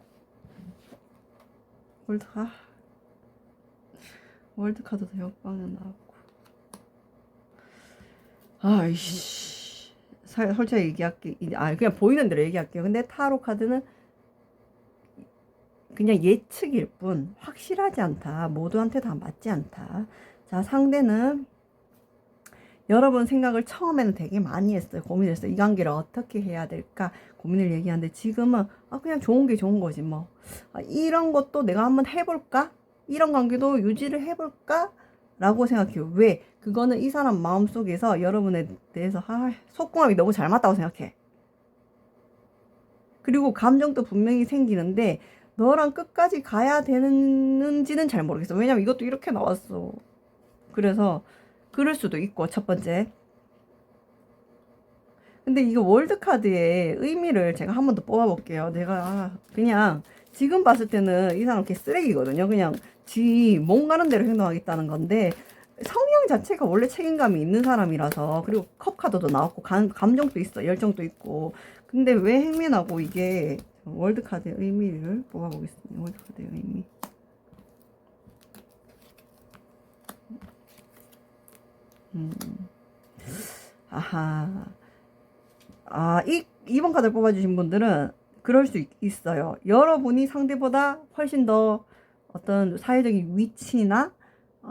월드 카드도 역방에 나왔고 아이씨 솔직히 얘기할게. 그냥 보이는 대로 얘기할게요. 근데 타로 카드는 그냥 예측일 뿐 확실하지 않다. 모두한테 다 맞지 않다. 자, 상대는 여러분 생각을 처음에는 되게 많이 했어요. 고민했어요. 이 관계를 어떻게 해야 될까 고민을 얘기하는데 지금은 그냥 좋은 게 좋은 거지 뭐. 이런 것도 내가 한번 해볼까? 이런 관계도 유지를 해볼까? 라고 생각해요. 왜? 그거는 이 사람 마음속에서 여러분에 대해서 속궁합이 너무 잘 맞다고 생각해. 그리고 감정도 분명히 생기는데 너랑 끝까지 가야 되는지는 잘 모르겠어. 왜냐면 이것도 이렇게 나왔어. 그래서 그럴 수도 있고 첫 번째. 근데 이거 월드카드의 의미를 제가 한 번 더 뽑아볼게요. 내가 그냥 지금 봤을 때는 이 사람 개 쓰레기거든요. 그냥 지 몸 가는 대로 행동하겠다는 건데 성향 자체가 원래 책임감이 있는 사람이라서 그리고 컵 카드도 나왔고 감정도 있어. 열정도 있고. 근데 왜 행맨하고 이게 월드카드의 의미를 뽑아보겠습니다. 월드카드의 의미. 아하. 이번 카드를 뽑아주신 분들은 그럴 수 있어요. 여러분이 상대보다 훨씬 더 어떤 사회적인 위치나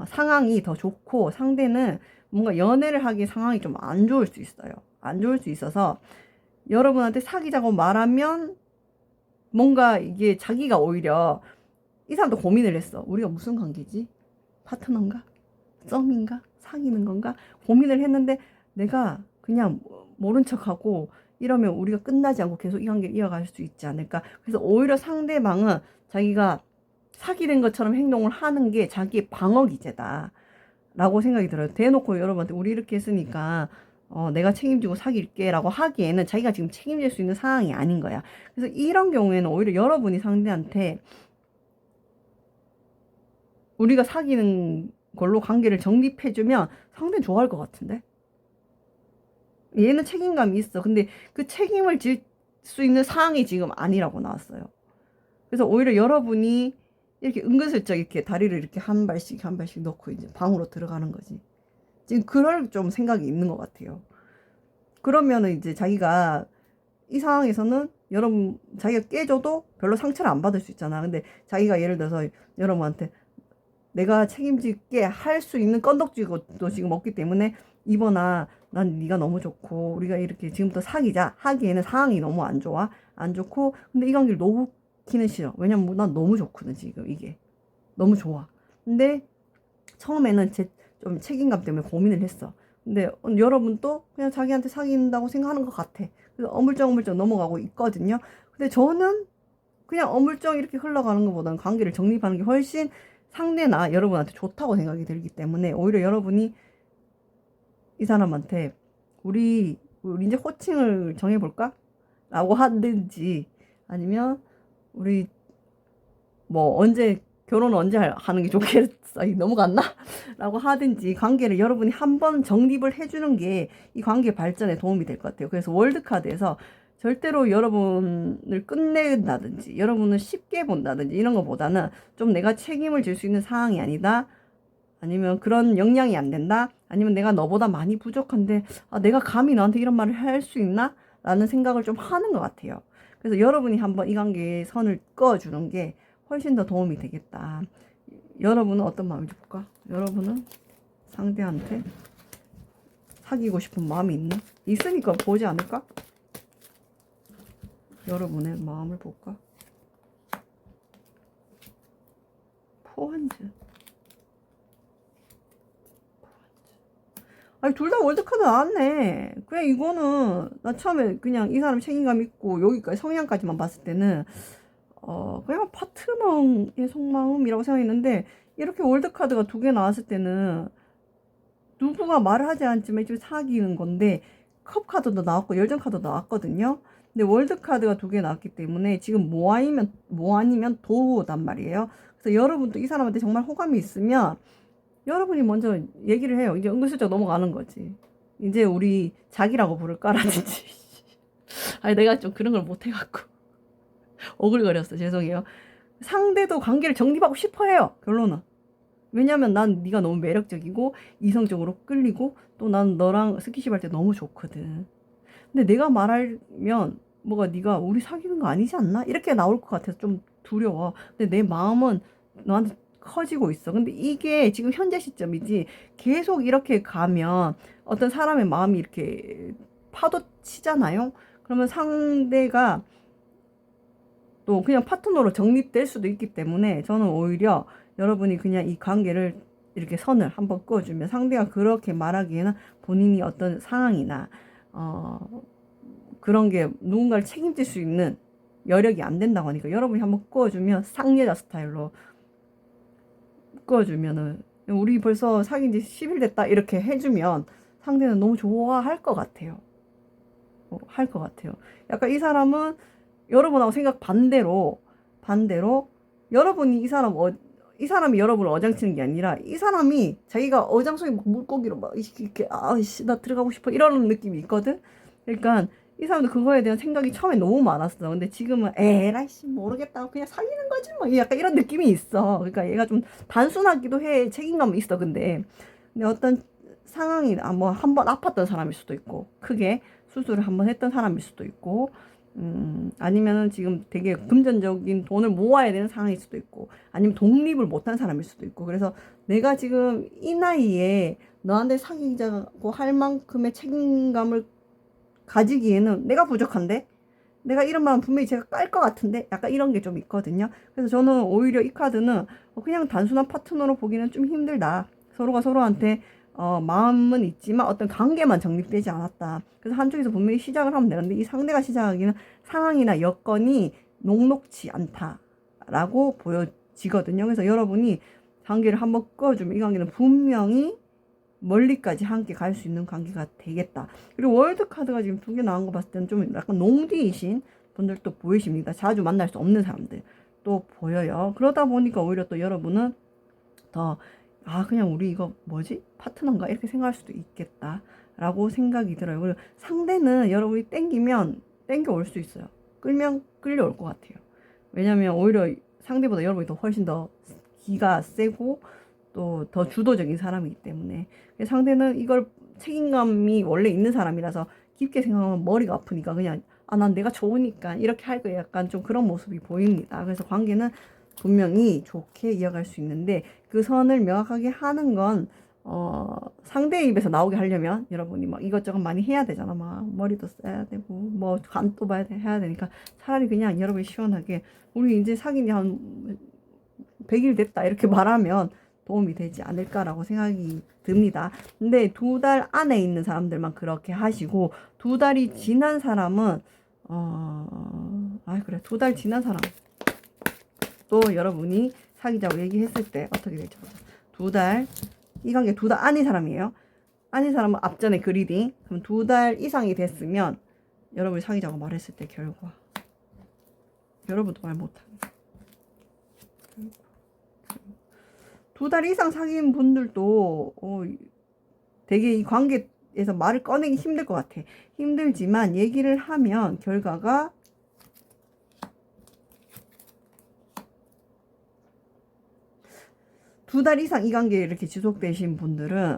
상황이 더 좋고 상대는 뭔가 연애를 하기에 상황이 좀 안 좋을 수 있어요. 안 좋을 수 있어서 여러분한테 사귀자고 말하면 뭔가 이게 자기가 오히려 이 사람도 고민을 했어. 우리가 무슨 관계지? 파트너인가? 썸인가? 사귀는 건가? 고민을 했는데 내가 그냥 모른 척하고 이러면 우리가 끝나지 않고 계속 이 관계를 이어갈 수 있지 않을까. 그래서 오히려 상대방은 자기가 사귀는 것처럼 행동을 하는 게 자기의 방어 기제다 라고 생각이 들어요. 대놓고 여러분한테 우리 이렇게 했으니까 내가 책임지고 사귈게 라고 하기에는 자기가 지금 책임질 수 있는 상황이 아닌 거야. 그래서 이런 경우에는 오히려 여러분이 상대한테 우리가 사귀는 걸로 관계를 정립해주면 상대는 좋아할 것 같은데? 얘는 책임감이 있어. 근데 그 책임을 질 수 있는 상황이 지금 아니라고 나왔어요. 그래서 오히려 여러분이 이렇게 은근슬쩍 이렇게 다리를 이렇게 한 발씩 한 발씩 넣고 이제 방으로 들어가는 거지. 지금 그럴 좀 생각이 있는 것 같아요. 그러면은 이제 자기가 이 상황에서는 여러분 자기가 깨져도 별로 상처를 안 받을 수 있잖아. 근데 자기가 예를 들어서 여러분한테 내가 책임질게 할 수 있는 건덕지도 지금 없기 때문에 이번아 난 네가 너무 좋고 우리가 이렇게 지금부터 사귀자 하기에는 상황이 너무 안 좋아. 안 좋고 근데 이 관계를 놓기는 싫어. 왜냐면 난 너무 좋거든 지금 이게. 너무 좋아. 근데 처음에는 좀 책임감 때문에 고민을 했어. 근데 여러분도 그냥 자기한테 사귄다고 생각하는 것 같아. 그래서 어물쩍 넘어가고 있거든요. 근데 저는 그냥 어물쩍 이렇게 흘러가는 것보다는 관계를 정립하는 게 훨씬 상대나 여러분한테 좋다고 생각이 들기 때문에 오히려 여러분이 이 사람한테 우리 이제 호칭을 정해볼까? 라고 하든지 아니면 우리 뭐 결혼 언제 하는 게 좋겠어? 넘어갔나? 라고 하든지 관계를 여러분이 한번 정립을 해주는 게 이 관계 발전에 도움이 될 것 같아요. 그래서 월드카드에서 절대로 여러분을 끝낸다든지 여러분을 쉽게 본다든지 이런 것보다는 좀 내가 책임을 질 수 있는 상황이 아니다. 아니면 그런 역량이 안 된다. 아니면 내가 너보다 많이 부족한데 내가 감히 너한테 이런 말을 할 수 있나? 라는 생각을 좀 하는 것 같아요. 그래서 여러분이 한번 이 관계에 선을 그어주는 게 훨씬 더 도움이 되겠다. 여러분은 어떤 마음인지 볼까? 여러분은 상대한테 사귀고 싶은 마음이 있으니까 보지 않을까? 여러분의 마음을 볼까? 포한즈. 아니 둘 다 월드카드 나왔네. 그냥 이거는 나 처음에 그냥 이 사람 책임감 있고 여기까지 성향까지만 봤을 때는 그냥 파트너의 속마음이라고 생각했는데, 이렇게 월드카드가 두 개 나왔을 때는 누구가 말을 하지 않지만 좀 사귀는 건데, 컵카드도 나왔고 열정카드도 나왔거든요. 근데 월드카드가 두 개 나왔기 때문에 지금 뭐 아니면 도단 말이에요. 그래서 여러분도 이 사람한테 정말 호감이 있으면 여러분이 먼저 얘기를 해요. 이제 은근슬쩍 넘어가는 거지. 이제 우리 자기라고 부를까라든지. 아니, 내가 좀 그런 걸 못해갖고 오글거렸어. 죄송해요. 상대도 관계를 정립하고 싶어 해요. 결론은. 왜냐면 난 네가 너무 매력적이고 이성적으로 끌리고 또 난 너랑 스킨십 할 때 너무 좋거든. 근데 내가 말하면 뭐가 네가 우리 사귀는 거 아니지 않나? 이렇게 나올 것 같아서 좀 두려워. 근데 내 마음은 너한테 커지고 있어. 근데 이게 지금 현재 시점이지 계속 이렇게 가면 어떤 사람의 마음이 이렇게 파도 치잖아요. 그러면 상대가 또 그냥 파트너로 정립될 수도 있기 때문에 저는 오히려 여러분이 그냥 이 관계를 이렇게 선을 한번 그어주면 상대가 그렇게 말하기에는 본인이 어떤 상황이나 그런 게 누군가를 책임질 수 있는 여력이 안 된다고 하니까 여러분이 한번 그어주면 상여자 스타일로 그어주면은 우리 벌써 사귄 지 10일 됐다 이렇게 해주면 상대는 너무 좋아할 것 같아요. 할 것 같아요. 약간 이 사람은 여러분하고 생각 반대로 여러분이 이 사람이 여러분을 어장치는 게 아니라 이 사람이 자기가 어장 속에 막 물고기로 막 이렇게 아씨 나 들어가고 싶어 이러는 느낌이 있거든. 그러니까 이 사람도 그거에 대한 생각이 처음에 너무 많았어. 근데 지금은 에라이씨 모르겠다 그냥 사귀는 거지 뭐 약간 이런 느낌이 있어. 그러니까 얘가 좀 단순하기도 해. 책임감이 있어. 근데 어떤 상황이 뭐 한 번 아팠던 사람일 수도 있고 크게 수술을 한 번 했던 사람일 수도 있고 아니면은 지금 되게 금전적인 돈을 모아야 되는 상황일 수도 있고, 아니면 독립을 못한 사람일 수도 있고, 그래서 내가 지금 이 나이에 너한테 사귀자고 할 만큼의 책임감을 가지기에는 내가 부족한데? 내가 이런 마음 분명히 제가 깔 것 같은데? 약간 이런 게 좀 있거든요. 그래서 저는 오히려 이 카드는 그냥 단순한 파트너로 보기는 좀 힘들다. 서로가 서로한테 마음은 있지만 어떤 관계만 정립되지 않았다. 그래서 한쪽에서 분명히 시작을 하면 되는데 이 상대가 시작하기는 상황이나 여건이 녹록지 않다라고 보여지거든요. 그래서 여러분이 관계를 한번 꺼주면 이 관계는 분명히 멀리까지 함께 갈 수 있는 관계가 되겠다. 그리고 월드 카드가 지금 두 개 나온 거 봤을 때는 좀 약간 농디이신 분들도 보이십니다. 자주 만날 수 없는 사람들 또 보여요. 그러다 보니까 오히려 또 여러분은 더 그냥 우리 이거 뭐지? 파트너인가? 이렇게 생각할 수도 있겠다. 라고 생각이 들어요. 그리고 상대는 여러분이 땡기면 땡겨올 수 있어요. 끌면 끌려올 것 같아요. 왜냐면 오히려 상대보다 여러분이 더 훨씬 더 기가 세고 또 더 주도적인 사람이기 때문에 상대는 이걸 책임감이 원래 있는 사람이라서 깊게 생각하면 머리가 아프니까 그냥 난 내가 좋으니까 이렇게 할 거야. 약간 좀 그런 모습이 보입니다. 그래서 관계는 분명히 좋게 이어갈 수 있는데 그 선을 명확하게 하는 건 상대의 입에서 나오게 하려면 여러분이 막 이것저것 많이 해야 되잖아. 막 머리도 써야 되고 뭐 간도 해야 되니까 차라리 그냥 여러분이 시원하게 우리 이제 사귄 지 한 100일 됐다 이렇게 말하면 도움이 되지 않을까라고 생각이 듭니다. 근데 2달 안에 있는 사람들만 그렇게 하시고 2달이 지난 사람은 그래 2달 지난 사람 또 여러분이 사귀자고 얘기했을 때 어떻게 될지 보자. 2달 이 관계 2달 아닌 사람이에요. 아닌 사람은 앞전에 그 리딩 그럼 2달 이상이 됐으면 여러분이 사귀자고 말했을 때 결과 여러분도 말 못하네. 2달 이상 사귄 분들도 되게 이 관계에서 말을 꺼내기 힘들 것 같아. 힘들지만 얘기를 하면 결과가 2달 이상 이 관계에 이렇게 지속되신 분들은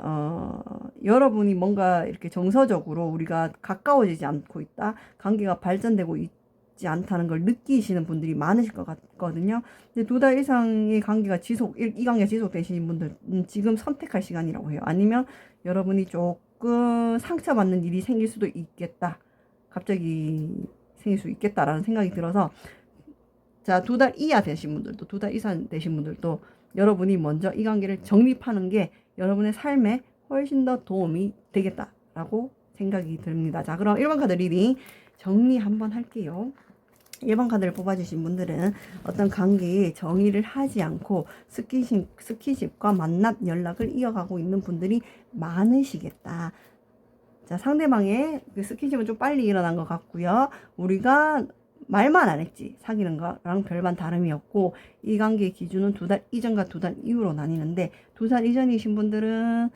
여러분이 뭔가 이렇게 정서적으로 우리가 가까워지지 않고 있다, 관계가 발전되고 있지 않다는 걸 느끼시는 분들이 많으실 것 같거든요. 근데 2달 이상의 관계가 이 관계가 지속되시는 분들은 지금 선택할 시간이라고 해요. 아니면 여러분이 조금 상처받는 일이 생길 수도 있겠다. 갑자기 생길 수 있겠다라는 생각이 들어서 자, 2달 이하 되신 분들도 2달 이상 되신 분들도 여러분이 먼저 이 관계를 정립하는 게 여러분의 삶에 훨씬 더 도움이 되겠다라고 생각이 듭니다. 자, 그럼 1번 카드 리딩 정리 한번 할게요. 1번 카드를 뽑아주신 분들은 어떤 관계에 정의를 하지 않고 스킨십과 만남, 연락을 이어가고 있는 분들이 많으시겠다. 자, 상대방의 그 스킨십은 좀 빨리 일어난 것 같고요. 우리가 말만 안 했지. 사귀는 거랑 별반 다름이 없고, 이 관계의 기준은 2달 이전과 2달 이후로 나뉘는데, 2달 이전이신 분들은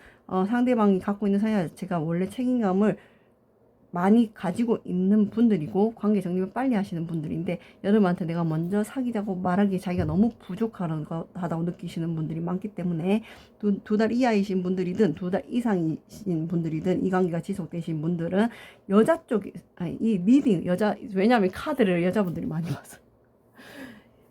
상대방이 갖고 있는 성향 자체가 원래 책임감을 많이 가지고 있는 분들이고 관계 정립을 빨리 하시는 분들인데, 여러분한테 내가 먼저 사귀자고 말하기에 자기가 너무 부족하다고 느끼시는 분들이 많기 때문에 두 달 이하이신 분들이든 2달 이상이신 분들이든 이 관계가 지속되신 분들은 여자 쪽이 이 리딩 왜냐하면 카드를 여자분들이 많이 봐서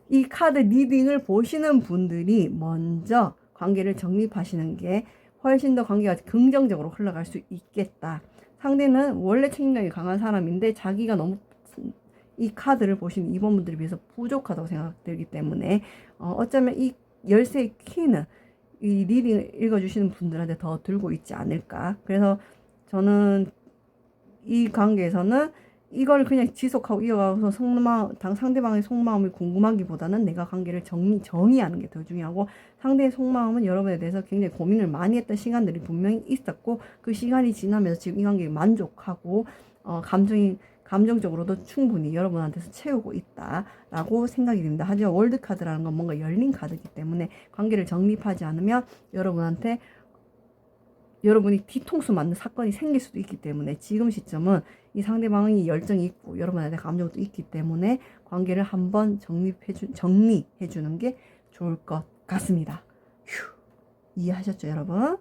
이 카드 리딩을 보시는 분들이 먼저 관계를 정립하시는 게 훨씬 더 관계가 긍정적으로 흘러갈 수 있겠다. 상대는 원래 책임감이 강한 사람인데 자기가 너무 이 카드를 보신 2번분들에 비해서 부족하다고 생각되기 때문에 어쩌면 이 열쇠의 키는 이 리딩을 읽어주시는 분들한테 더 들고 있지 않을까. 그래서 저는 이 관계에서는 이걸 그냥 지속하고 이어가서 상대방의 속마음이 궁금하기보다는 내가 관계를 정의하는 게 더 중요하고, 상대의 속마음은 여러분에 대해서 굉장히 고민을 많이 했던 시간들이 분명히 있었고, 그 시간이 지나면서 지금 이 관계에 만족하고 감정적으로도 충분히 여러분한테서 채우고 있다라고 생각이 듭니다. 하지만 월드카드라는 건 뭔가 열린 카드이기 때문에 관계를 정립하지 않으면 여러분이 뒤통수 맞는 사건이 생길 수도 있기 때문에 지금 시점은 이 상대방이 열정이 있고 여러분한테 감정도 있기 때문에 관계를 한번 정리해주는 게 좋을 것 같습니다. 휴, 이해하셨죠, 여러분?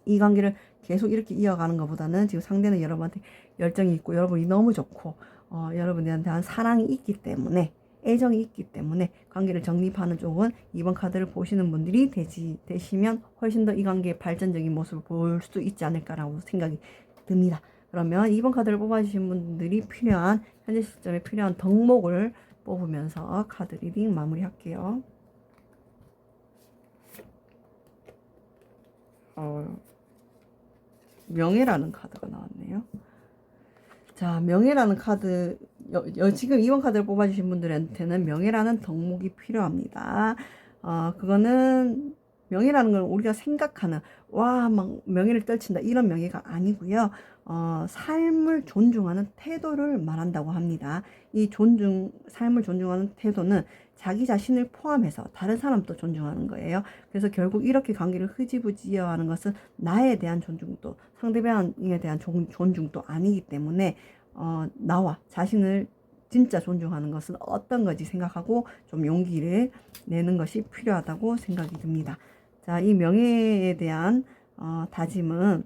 이 관계를 계속 이렇게 이어가는 것보다는 지금 상대는 여러분한테 열정이 있고 여러분이 너무 좋고 여러분한테 대한 사랑이 있기 때문에, 애정이 있기 때문에 관계를 정립하는 쪽은 이번 카드를 보시는 분들이 되시면 훨씬 더 이 관계의 발전적인 모습을 볼 수 있지 않을까라고 생각이 듭니다. 그러면 이번 카드를 뽑아주신 분들이 현재 시점에 필요한 덕목을 뽑으면서 카드 리딩 마무리할게요. 명예라는 카드가 나왔네요. 자, 명예라는 카드, 지금 이번 카드를 뽑아주신 분들한테는 명예라는 덕목이 필요합니다. 그거는 명예라는 걸 우리가 생각하는 막 명예를 떨친다 이런 명예가 아니고요. 삶을 존중하는 태도를 말한다고 합니다. 이 삶을 존중하는 태도는 자기 자신을 포함해서 다른 사람도 존중하는 거예요. 그래서 결국 이렇게 관계를 흐지부지하는 것은 나에 대한 존중도, 상대방에 대한 존중도 아니기 때문에 나와 자신을 진짜 존중하는 것은 어떤 건지 생각하고 좀 용기를 내는 것이 필요하다고 생각이 듭니다. 자, 이 명예에 대한 다짐은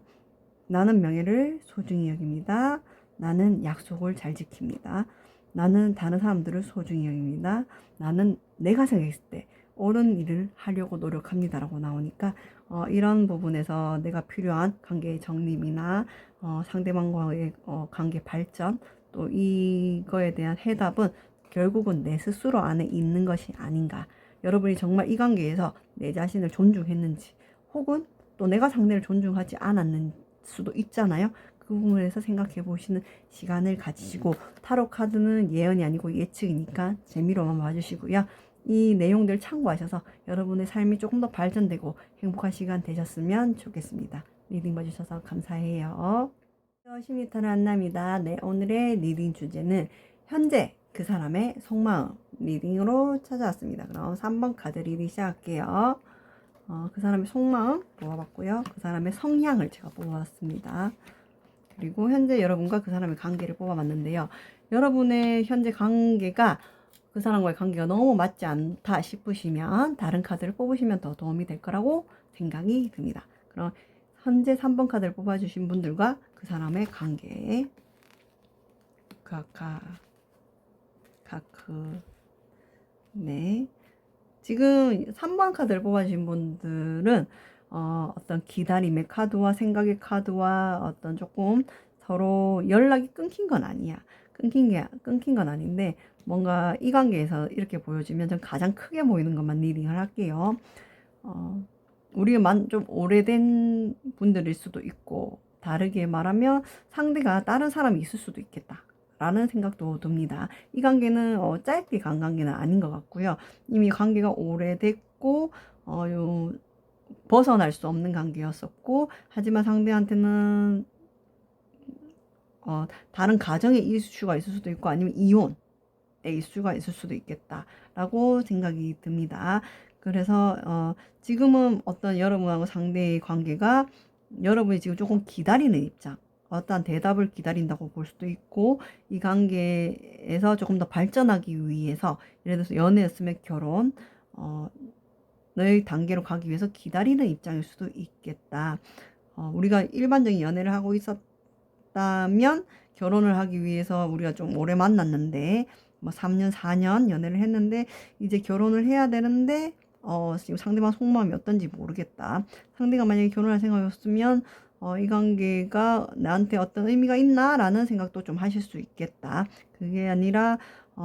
나는 명예를 소중히 여깁니다. 나는 약속을 잘 지킵니다. 나는 다른 사람들을 소중히 여깁니다. 나는 내가 생각했을 때 옳은 일을 하려고 노력합니다라고 나오니까 이런 부분에서 내가 필요한 관계의 정립이나 상대방과의 관계 발전, 또 이거에 대한 해답은 결국은 내 스스로 안에 있는 것이 아닌가. 여러분이 정말 이 관계에서 내 자신을 존중했는지, 혹은 또 내가 상대를 존중하지 않았는 수도 있잖아요. 그 부분에서 생각해 보시는 시간을 가지시고, 타로 카드는 예언이 아니고 예측이니까 재미로만 봐주시고요. 이 내용들 참고하셔서 여러분의 삶이 조금 더 발전되고 행복한 시간 되셨으면 좋겠습니다. 리딩 봐주셔서 감사해요. 심리타로 한나입니다. 네, 오늘의 리딩 주제는 현재 그 사람의 속마음 리딩으로 찾아왔습니다. 그럼 3번 카드 리딩 시작할게요. 그 사람의 속마음 뽑아봤고요. 그 사람의 성향을 제가 뽑아봤습니다. 그리고 현재 여러분과 그 사람의 관계를 뽑아봤는데요. 여러분의 현재 관계가 그 사람과의 관계가 너무 맞지 않다 싶으시면 다른 카드를 뽑으시면 더 도움이 될 거라고 생각이 듭니다. 그럼 현재 3번 카드를 뽑아주신 분들과 그 사람의 관계, 네. 지금 3번 카드를 뽑아주신 분들은 어떤 기다림의 카드와 생각의 카드와 어떤 조금 서로 연락이 끊긴 건 아니야. 끊긴 건 아닌데, 뭔가 이 관계에서 이렇게 보여지면 전 가장 크게 보이는 것만 리딩을 할게요. 우리가 좀 오래된 분들일 수도 있고, 다르게 말하면 상대가 다른 사람이 있을 수도 있겠다 라는 생각도 듭니다. 이 관계는 짧게 간 관계는 아닌 것 같고요. 이미 관계가 오래됐고 벗어날 수 없는 관계였었고, 하지만 상대한테는 다른 가정의 이슈가 있을 수도 있고 아니면 이혼의 이슈가 있을 수도 있겠다라고 생각이 듭니다. 그래서 지금은 어떤 여러분하고 상대의 관계가 여러분이 지금 조금 기다리는 입장, 어떠한 대답을 기다린다고 볼 수도 있고, 이 관계에서 조금 더 발전하기 위해서, 예를 들어서 연애였으면 결혼, 너의 단계로 가기 위해서 기다리는 입장일 수도 있겠다. 우리가 일반적인 연애를 하고 있었다면 결혼을 하기 위해서 우리가 좀 오래 만났는데 뭐 3년 4년 연애를 했는데 이제 결혼을 해야 되는데 지금 상대방 속마음이 어떤지 모르겠다. 상대가 만약에 결혼할 생각이었으면 이 관계가 나한테 어떤 의미가 있나 라는 생각도 좀 하실 수 있겠다. 그게 아니라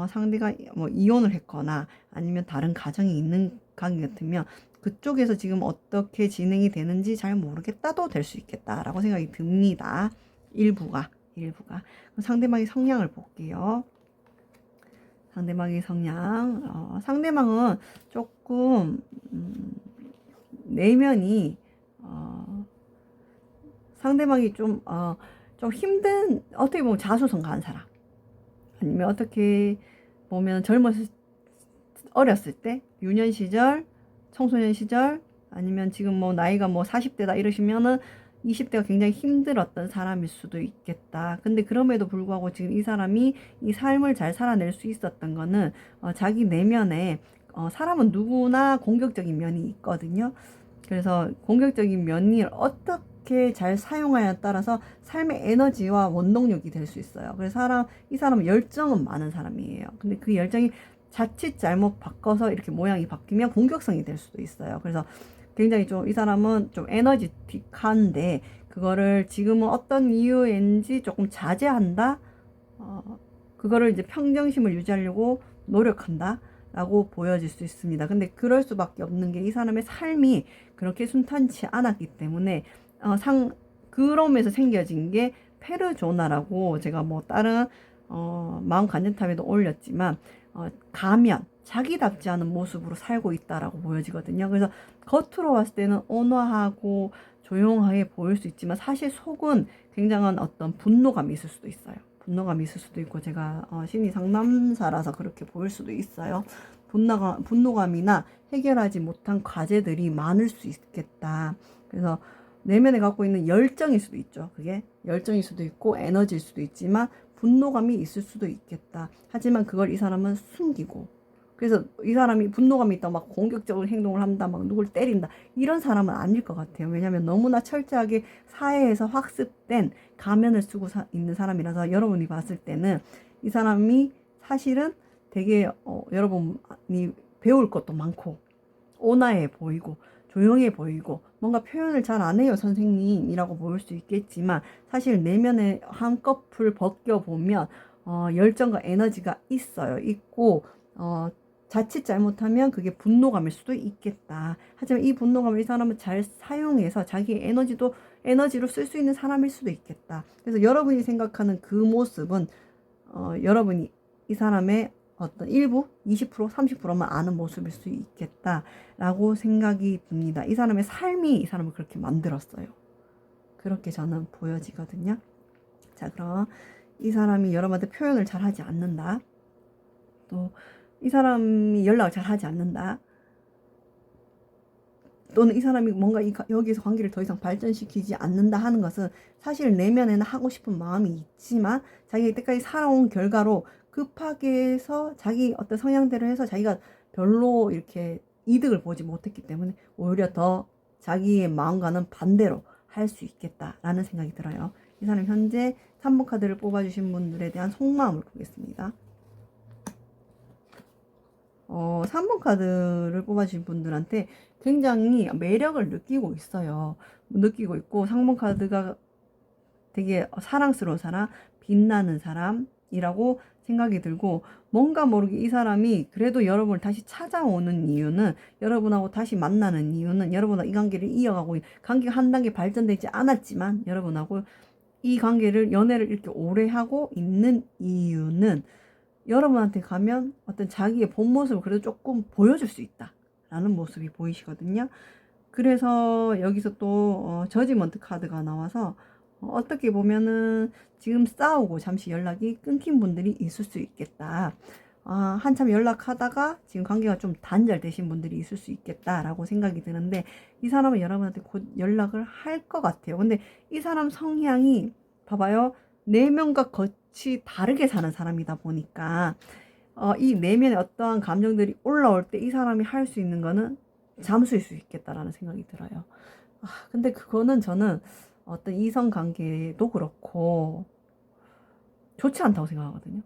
상대가 뭐 이혼을 했거나 아니면 다른 가정이 있는 관계 같으면 그쪽에서 지금 어떻게 진행이 되는지 잘 모르겠다도 될 수 있겠다라고 생각이 듭니다. 일부가. 상대방의 성향을 볼게요. 상대방의 성향. 상대방은 조금 내면이 상대방이 좀 힘든, 어떻게 보면 자수성가한 사람, 아니면 어떻게 보면 어렸을 때 유년 시절, 청소년 시절, 아니면 지금 뭐 나이가 뭐 40대다 이러시면은 20대가 굉장히 힘들었던 사람일 수도 있겠다. 근데 그럼에도 불구하고 지금 이 사람이 이 삶을 잘 살아낼 수 있었던 거는 자기 내면에 사람은 누구나 공격적인 면이 있거든요. 그래서 공격적인 면을 어떻게 잘 사용하냐에 따라서 삶의 에너지와 원동력이 될 수 있어요. 그래서 이 사람은 열정은 많은 사람이에요. 근데 그 열정이 자칫 잘못 바꿔서 이렇게 모양이 바뀌면 공격성이 될 수도 있어요. 그래서 굉장히 좀 이 사람은 좀 에너지틱한데 그거를 지금은 어떤 이유인지 조금 자제한다. 그거를 이제 평정심을 유지하려고 노력한다 라고 보여질 수 있습니다. 근데 그럴 수밖에 없는 게 이 사람의 삶이 그렇게 순탄치 않았기 때문에 그럼에서 생겨진 게 페르조나라고, 제가 뭐 다른 마음 간접탑에도 올렸지만 가면, 자기답지 않은 모습으로 살고 있다라고 보여지거든요. 그래서 겉으로 봤을 때는 온화하고 조용하게 보일 수 있지만 사실 속은 굉장한 어떤 분노감이 있을 수도 있어요. 분노감이 있을 수도 있고, 제가 심리 상담사라서 그렇게 보일 수도 있어요. 분노감이나 해결하지 못한 과제들이 많을 수 있겠다. 그래서 내면에 갖고 있는 열정일 수도 있죠. 그게 열정일 수도 있고 에너지일 수도 있지만 분노감이 있을 수도 있겠다. 하지만 그걸 이 사람은 숨기고, 그래서 이 사람이 분노감이 있다 막 공격적으로 행동을 한다, 막 누굴 때린다, 이런 사람은 아닐 것 같아요. 왜냐하면 너무나 철저하게 사회에서 학습된 가면을 쓰고 있는 사람이라서 여러분이 봤을 때는 이 사람이 사실은 되게 여러분이 배울 것도 많고 온화해 보이고 조용해 보이고 뭔가 표현을 잘 안 해요 선생님이라고 보일 수 있겠지만, 사실 내면에 한꺼풀 벗겨보면 열정과 에너지가 있고 자칫 잘못하면 그게 분노감일 수도 있겠다. 하지만 이 분노감을 이 사람은 잘 사용해서 자기 에너지로 쓸 수 있는 사람일 수도 있겠다. 그래서 여러분이 생각하는 그 모습은 여러분이 이 사람의 어떤 일부 20% 30%만 아는 모습일 수 있겠다라고 생각이 듭니다. 이 사람의 삶이 이 사람을 그렇게 만들었어요. 그렇게 저는 보여지거든요. 자, 그럼 이 사람이 여러분한테 표현을 잘 하지 않는다, 또 이 사람이 연락을 잘 하지 않는다, 또는 이 사람이 뭔가 여기에서 관계를 더 이상 발전시키지 않는다 하는 것은 사실 내면에는 하고 싶은 마음이 있지만 자기가 이때까지 살아온 결과로 급하게 해서 자기 어떤 성향대로 해서 자기가 별로 이렇게 이득을 보지 못했기 때문에 오히려 더 자기의 마음과는 반대로 할 수 있겠다라는 생각이 들어요. 이 사람 현재 3번 카드를 뽑아주신 분들에 대한 속마음을 보겠습니다. 3번 카드를 뽑아주신 분들한테 굉장히 매력을 느끼고 있어요. 느끼고 있고, 3번 카드가 되게 사랑스러운 사람, 빛나는 사람이라고 생각이 들고, 뭔가 모르게 이 사람이 그래도 여러분을 다시 찾아오는 이유는, 여러분하고 다시 만나는 이유는, 여러분하고 이 관계를 이어가고 관계가 한 단계 발전되지 않았지만 여러분하고 이 관계를, 연애를 이렇게 오래 하고 있는 이유는 여러분한테 가면 어떤 자기의 본 모습을 그래도 조금 보여줄 수 있다 라는 모습이 보이시거든요. 그래서 여기서 또 저지먼트 카드가 나와서 어떻게 보면은 지금 싸우고 잠시 연락이 끊긴 분들이 있을 수 있겠다. 한참 연락하다가 지금 관계가 좀 단절되신 분들이 있을 수 있겠다라고 생각이 드는데, 이 사람은 여러분한테 곧 연락을 할 것 같아요. 근데 이 사람 성향이 봐봐요. 내면과 겉이 다르게 사는 사람이다 보니까 이 내면에 어떠한 감정들이 올라올 때 이 사람이 할 수 있는 거는 잠수일 수 있겠다라는 생각이 들어요. 근데 그거는 저는 어떤 이성 관계도 그렇고 좋지 않다고 생각하거든요.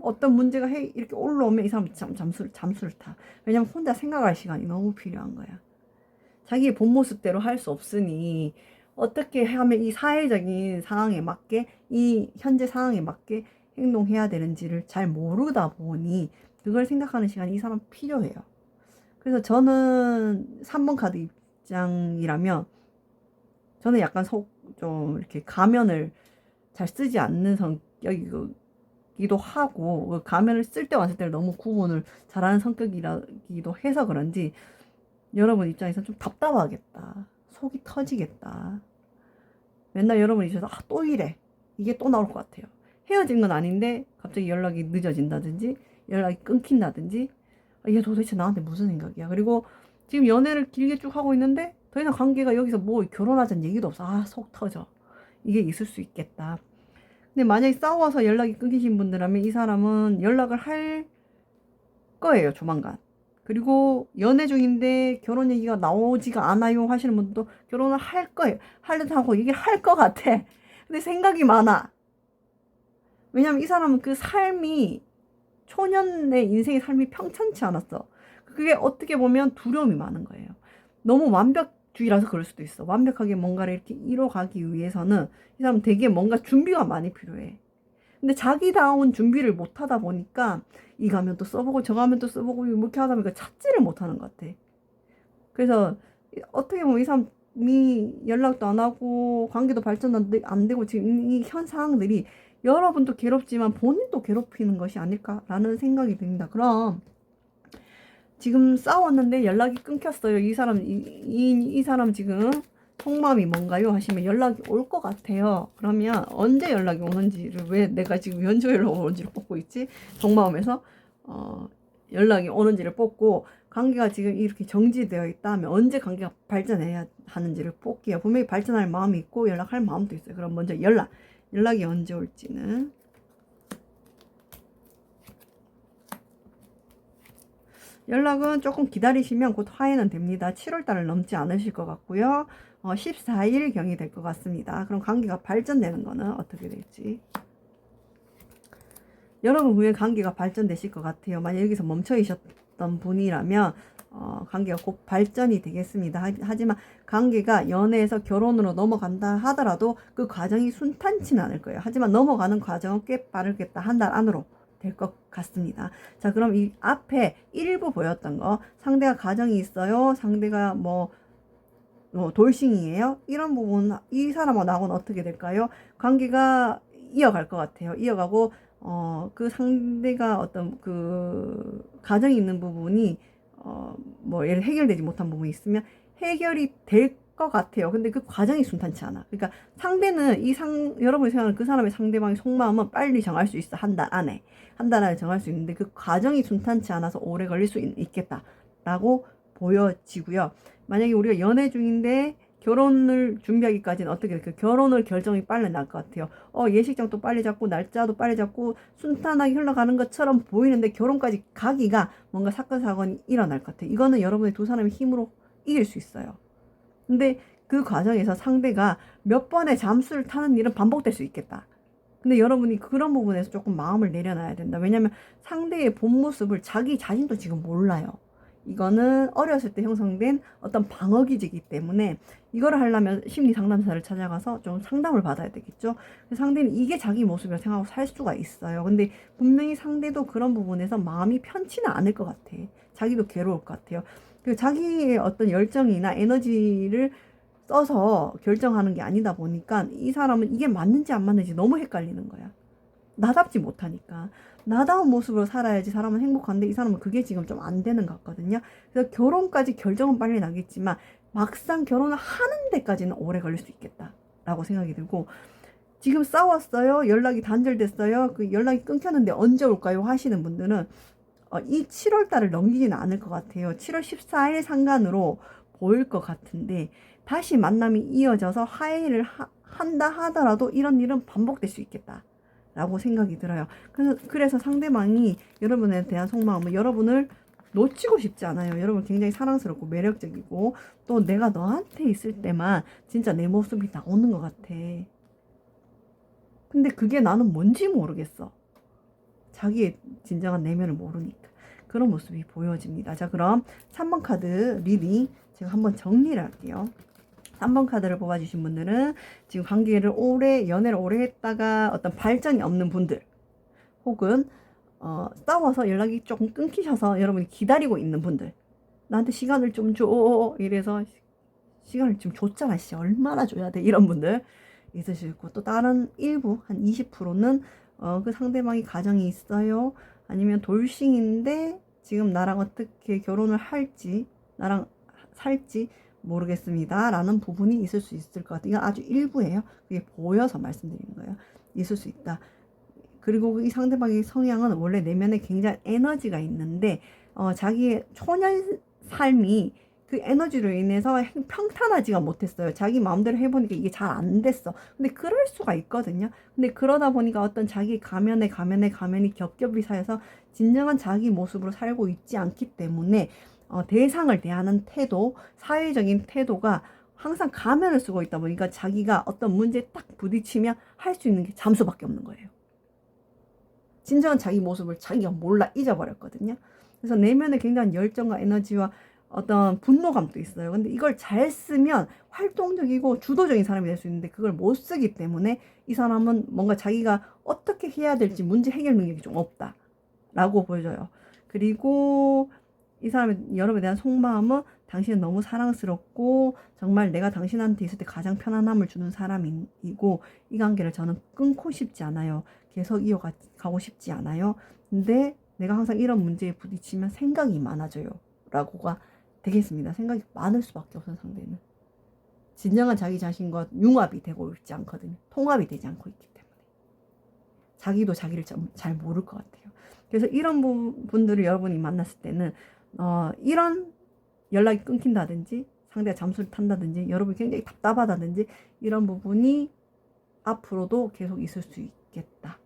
어떤 문제가 이렇게 올라오면 이 사람 잠수를 타. 왜냐면 혼자 생각할 시간이 너무 필요한 거야. 자기의 본 모습대로 할 수 없으니 어떻게 하면 이 사회적인 상황에 맞게, 이 현재 상황에 맞게 행동해야 되는지를 잘 모르다 보니 그걸 생각하는 시간이 이 사람 필요해요. 그래서 저는 3번 카드 입장이라면 저는 약간 좀 이렇게 가면을 잘 쓰지 않는 성격이기도 하고, 가면을 쓸 때와 안 쓸 때를 너무 구분을 잘하는 성격이기도 해서 그런지 여러분 입장에서 좀 답답하겠다. 속이 터지겠다. 맨날 여러분 입장에서 또 이래. 이게 또 나올 것 같아요. 헤어진 건 아닌데 갑자기 연락이 늦어진다든지 연락이 끊긴다든지, 얘 도대체 나한테 무슨 생각이야. 그리고 지금 연애를 길게 쭉 하고 있는데 더 이상 관계가 여기서 뭐 결혼하자는 얘기도 없어. 속 터져. 이게 있을 수 있겠다. 근데 만약에 싸워서 연락이 끊기신 분들라면 이 사람은 연락을 할 거예요, 조만간. 그리고 연애 중인데 결혼 얘기가 나오지가 않아요 하시는 분도 결혼을 할 거예요. 하려고 하고 이게 할 것 같아. 근데 생각이 많아. 왜냐면 이 사람은 그 삶이, 초년의 인생의 삶이 평탄치 않았어. 그게 어떻게 보면 두려움이 많은 거예요. 너무 완벽주의라서 그럴 수도 있어. 완벽하게 뭔가를 이렇게 이뤄가기 위해서는 이 사람은 되게 뭔가 준비가 많이 필요해. 근데 자기다운 준비를 못 하다 보니까 이 가면도 써보고 저 가면도 써보고 이렇게 하다 보니까 찾지를 못하는 것 같아. 그래서 어떻게 보면 이 사람이 연락도 안 하고 관계도 발전 안 되고 지금 이 현 상황들이 여러분도 괴롭지만 본인도 괴롭히는 것이 아닐까라는 생각이 듭니다. 그럼 지금 싸웠는데 연락이 끊겼어요. 이 사람 지금 속마음이 뭔가요? 하시면 연락이 올 것 같아요. 그러면 언제 연락이 오는지를, 왜 내가 지금 연초 연락 오는지를 뽑고 있지? 속마음에서 연락이 오는지를 뽑고, 관계가 지금 이렇게 정지되어 있다면 언제 관계가 발전해야 하는지를 뽑기에 분명히 발전할 마음이 있고 연락할 마음도 있어요. 그럼 먼저 연락이 언제 올지는, 연락은 조금 기다리시면 곧 화해는 됩니다. 7월달을 넘지 않으실 것 같고요. 14일경이 될 것 같습니다. 그럼 관계가 발전되는 거는 어떻게 될지. 여러분 후에 관계가 발전되실 것 같아요. 만약 여기서 멈춰 있었던 분이라면 관계가 곧 발전이 되겠습니다. 하지만 관계가 연애에서 결혼으로 넘어간다 하더라도 그 과정이 순탄치는 않을 거예요. 하지만 넘어가는 과정은 꽤 빠르겠다. 한 달 안으로 될 것 같습니다. 자, 그럼 이 앞에 일부 보였던 거, 상대가 가정이 있어요, 상대가 뭐 돌싱이에요, 이런 부분, 이 사람하고 나하고는 어떻게 될까요? 관계가 이어갈 것 같아요. 이어가고 그 상대가 어떤 그 가정이 있는 부분이 뭐 예를 해결되지 못한 부분이 있으면 해결이 될 것 같아요. 근데 그 과정이 순탄치 않아. 그러니까 상대는 여러분이 생각하는 그 사람의 상대방의 속마음은 빨리 정할 수 있어. 한 달 안에 정할 수 있는데 그 과정이 순탄치 않아서 오래 걸릴 수 있겠다라고 보여지고요. 만약에 우리가 연애 중인데 결혼을 준비하기까지는 어떻게 될까요? 결혼을 결정이 빨리 날 것 같아요. 예식장도 빨리 잡고 날짜도 빨리 잡고 순탄하게 흘러가는 것처럼 보이는데 결혼까지 가기가 뭔가 사건 사건이 일어날 것 같아요. 이거는 여러분의 두 사람의 힘으로 이길 수 있어요. 근데 그 과정에서 상대가 몇 번의 잠수를 타는 일은 반복될 수 있겠다. 근데 여러분이 그런 부분에서 조금 마음을 내려놔야 된다. 왜냐면 상대의 본 모습을 자기 자신도 지금 몰라요. 이거는 어렸을 때 형성된 어떤 방어기제이기 때문에 이거를 하려면 심리 상담사를 찾아가서 좀 상담을 받아야 되겠죠. 상대는 이게 자기 모습이라 생각하고 살 수가 있어요. 근데 분명히 상대도 그런 부분에서 마음이 편치는 않을 것 같아. 자기도 괴로울 것 같아요. 그 자기의 어떤 열정이나 에너지를 써서 결정하는 게 아니다 보니까 이 사람은 이게 맞는지 안 맞는지 너무 헷갈리는 거야. 나답지 못하니까. 나다운 모습으로 살아야지 사람은 행복한데 이 사람은 그게 지금 좀 안 되는 것 같거든요. 그래서 결혼까지 결정은 빨리 나겠지만 막상 결혼을 하는 데까지는 오래 걸릴 수 있겠다라고 생각이 들고, 지금 싸웠어요. 연락이 단절됐어요. 그 연락이 끊겼는데 언제 올까요? 하시는 분들은 이 7월 달을 넘기지는 않을 것 같아요. 7월 14일 상간으로 보일 것 같은데 다시 만남이 이어져서 화해를 한다 하더라도 이런 일은 반복될 수 있겠다 라고 생각이 들어요. 그래서 상대방이 여러분에 대한 속마음은 여러분을 놓치고 싶지 않아요. 여러분 굉장히 사랑스럽고 매력적이고 또 내가 너한테 있을 때만 진짜 내 모습이 나오는 것 같아. 근데 그게 나는 뭔지 모르겠어. 자기의 진정한 내면을 모르니까. 그런 모습이 보여집니다. 자, 그럼 3번 카드 리딩 제가 한번 정리를 할게요. 3번 카드를 뽑아주신 분들은 지금 관계를 연애를 오래 했다가 어떤 발전이 없는 분들, 혹은 싸워서 연락이 조금 끊기셔서 여러분이 기다리고 있는 분들, 나한테 시간을 좀 줘 이래서 시간을 좀 줬잖아, 씨 얼마나 줘야 돼, 이런 분들 있으실 거고, 또 다른 일부 한 20%는 그 상대방이 가정이 있어요, 아니면 돌싱인데 지금 나랑 어떻게 결혼을 할지, 나랑 살지 모르겠습니다 라는 부분이 있을 수 있을 것 같아요. 이건 아주 일부예요. 그게 보여서 말씀드리는 거예요. 있을 수 있다. 그리고 이 상대방의 성향은 원래 내면에 굉장히 에너지가 있는데 자기의 초년 삶이 그 에너지로 인해서 평탄하지가 못했어요. 자기 마음대로 해보니까 이게 잘 안 됐어. 근데 그럴 수가 있거든요. 근데 그러다 보니까 어떤 자기 가면이 겹겹이 쌓여서 진정한 자기 모습으로 살고 있지 않기 때문에 대상을 대하는 태도, 사회적인 태도가 항상 가면을 쓰고 있다 보니까 자기가 어떤 문제에 딱 부딪히면 할 수 있는 게 잠수밖에 없는 거예요. 진정한 자기 모습을 자기가 몰라 잊어버렸거든요. 그래서 내면에 굉장한 열정과 에너지와 어떤 분노감도 있어요. 근데 이걸 잘 쓰면 활동적이고 주도적인 사람이 될 수 있는데 그걸 못 쓰기 때문에 이 사람은 뭔가 자기가 어떻게 해야 될지 문제 해결 능력이 좀 없다라고 보여져요. 그리고 이 사람의 여러분에 대한 속마음은 당신은 너무 사랑스럽고 정말 내가 당신한테 있을 때 가장 편안함을 주는 사람이고 이 관계를 저는 끊고 싶지 않아요. 계속 이어가고 싶지 않아요. 근데 내가 항상 이런 문제에 부딪히면 생각이 많아져요 라고가 되겠습니다. 생각이 많을 수밖에 없어요. 상대는 진정한 자기 자신과 융합이 되고 있지 않거든요. 통합이 되지 않고 있기 때문에 자기도 자기를 잘 모를 것 같아요. 그래서 이런 분들을 여러분이 만났을 때는 이런 연락이 끊긴다든지 상대가 잠수를 탄다든지 여러분이 굉장히 답답하다든지 이런 부분이 앞으로도 계속 있을 수 있겠다.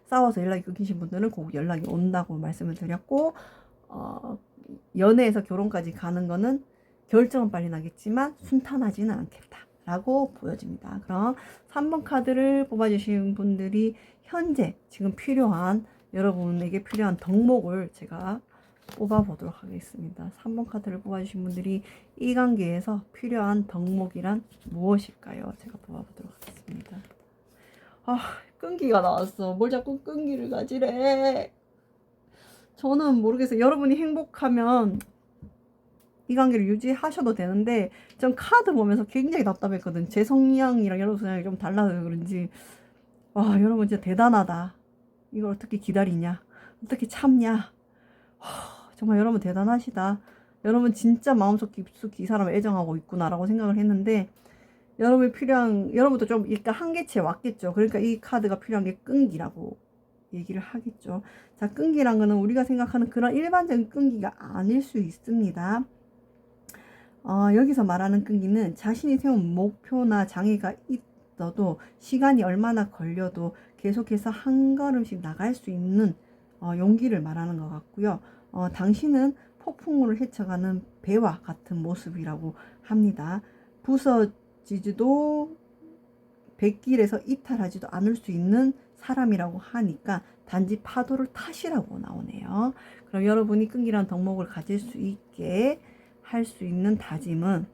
싸워서 연락이 끊기신 분들은 꼭 연락이 온다고 말씀을 드렸고, 연애에서 결혼까지 가는 거는 결정은 빨리 나겠지만 순탄하지는 않겠다 라고 보여집니다. 그럼 3번 카드를 뽑아주신 분들이 현재 지금 필요한, 여러분에게 필요한 덕목을 제가 뽑아보도록 하겠습니다. 3번 카드를 뽑아주신 분들이 이 관계에서 필요한 덕목이란 무엇일까요? 제가 뽑아보도록 하겠습니다. 끈기가 나왔어. 뭘 자꾸 끈기를 가지래. 저는 모르겠어요. 여러분이 행복하면 이 관계를 유지하셔도 되는데 전 카드 보면서 굉장히 답답했거든. 제 성향이랑 여러분 성향이 좀 달라서 그런지 와, 여러분 진짜 대단하다. 이걸 어떻게 기다리냐, 어떻게 참냐. 정말 여러분 대단하시다. 여러분 진짜 마음속 깊숙이 이 사람을 애정하고 있구나라고 생각을 했는데 여러분도 좀 약간 한계치에 왔겠죠. 그러니까 이 카드가 필요한 게 끈기라고 얘기를 하겠죠. 자, 끈기란 거는 우리가 생각하는 그런 일반적인 끈기가 아닐 수 있습니다. 여기서 말하는 끈기는 자신이 세운 목표나 장애가 있어도 시간이 얼마나 걸려도 계속해서 한 걸음씩 나갈 수 있는 용기를 말하는 것 같고요. 당신은 폭풍우를 헤쳐가는 배와 같은 모습이라고 합니다. 부서지지도 백길에서 이탈하지도 않을 수 있는 사람이라고 하니까 단지 파도를 타시라고 나오네요. 그럼 여러분이 끈기란 덕목을 가질 수 있게 할 수 있는 다짐은,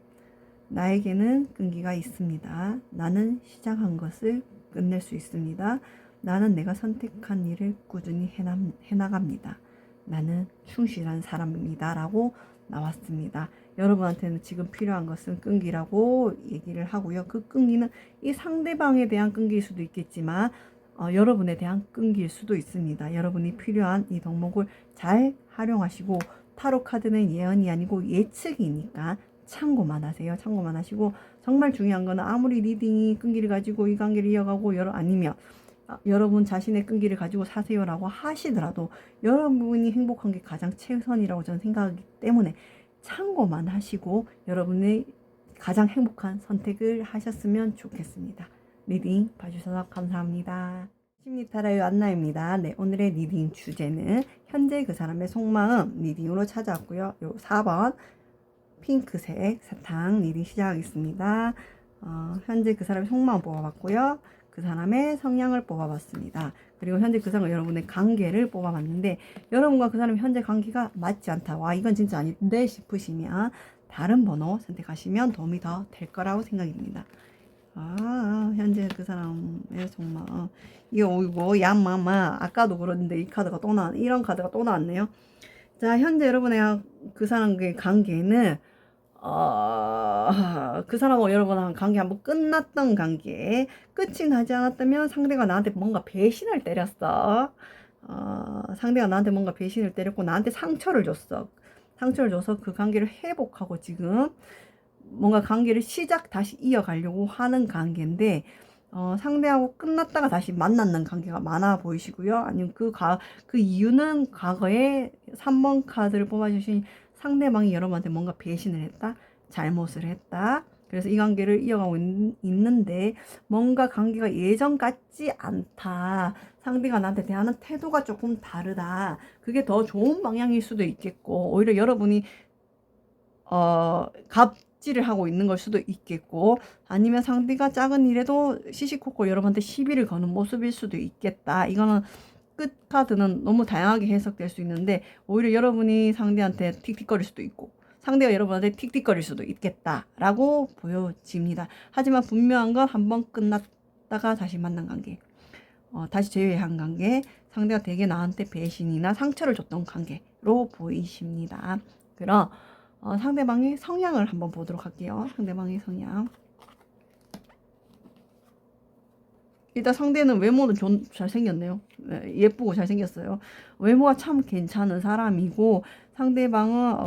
나에게는 끈기가 있습니다. 나는 시작한 것을 끝낼 수 있습니다. 나는 내가 선택한 일을 꾸준히 해나갑니다. 나는 충실한 사람입니다 라고 나왔습니다. 여러분한테는 지금 필요한 것은 끈기라고 얘기를 하고요. 그 끈기는 이 상대방에 대한 끈기일 수도 있겠지만 여러분에 대한 끈기일 수도 있습니다. 여러분이 필요한 이 덕목을 잘 활용하시고, 타로 카드는 예언이 아니고 예측이니까 참고만 하세요. 참고만 하시고, 정말 중요한 거는 아무리 리딩이 끈기를 가지고 이 관계를 이어가고 아니면 여러분 자신의 끈기를 가지고 사세요라고 하시더라도 여러분이 행복한 게 가장 최선이라고 저는 생각하기 때문에 참고만 하시고 여러분의 가장 행복한 선택을 하셨으면 좋겠습니다. 리딩 봐주셔서 감사합니다. 심리타로의 안나입니다. 네, 오늘의 리딩 주제는 현재 그 사람의 속마음 리딩으로 찾아왔고요. 요 4번 핑크색 사탕 리딩 시작하겠습니다. 현재 그 사람의 속마음 뽑아봤고요. 그 사람의 성향을 뽑아봤습니다. 그리고 현재 그 사람과 여러분의 관계를 뽑아봤는데, 여러분과 그 사람의 현재 관계가 맞지 않다, 와 이건 진짜 아닌데 싶으시면 다른 번호 선택하시면 도움이 더 될 거라고 생각입니다. 현재 그 사람의 속마음, 이거 야마마, 아까도 그랬는데 이 카드가 또 이런 카드가 또 나왔네요. 자, 현재 여러분의 그 사람과의 관계는 그 사람하고 여러분하고 관계 한번 끝났던 관계, 끝이 나지 않았다면 상대가 나한테 뭔가 배신을 때렸어. 상대가 나한테 뭔가 배신을 때렸고 나한테 상처를 줬어. 상처를 줘서 그 관계를 회복하고 지금 뭔가 관계를 다시 이어가려고 하는 관계인데, 상대하고 끝났다가 다시 만났는 관계가 많아 보이시고요. 아니면 그 이유는 과거에 3번 카드를 뽑아주신 상대방이 여러분한테 뭔가 배신을 했다, 잘못을 했다. 그래서 이 관계를 이어가고 있는데 뭔가 관계가 예전 같지 않다, 상대가 나한테 대하는 태도가 조금 다르다, 그게 더 좋은 방향일 수도 있겠고, 오히려 여러분이 갑질을 하고 있는 걸 수도 있겠고, 아니면 상대가 작은 일에도 시시콜콜 여러분한테 시비를 거는 모습일 수도 있겠다. 이거는 끝 카드는 너무 다양하게 해석될 수 있는데, 오히려 여러분이 상대한테 틱틱거릴 수도 있고 상대가 여러분한테 틱틱거릴 수도 있겠다라고 보여집니다. 하지만 분명한 건 한번 끝났다가 다시 만난 관계, 다시 재회한 관계, 상대가 되게 나한테 배신이나 상처를 줬던 관계로 보이십니다. 그럼 상대방의 성향을 한번 보도록 할게요. 상대방의 성향. 일단 상대는 외모는 잘생겼네요. 예쁘고 잘생겼어요. 외모가 참 괜찮은 사람이고, 상대방은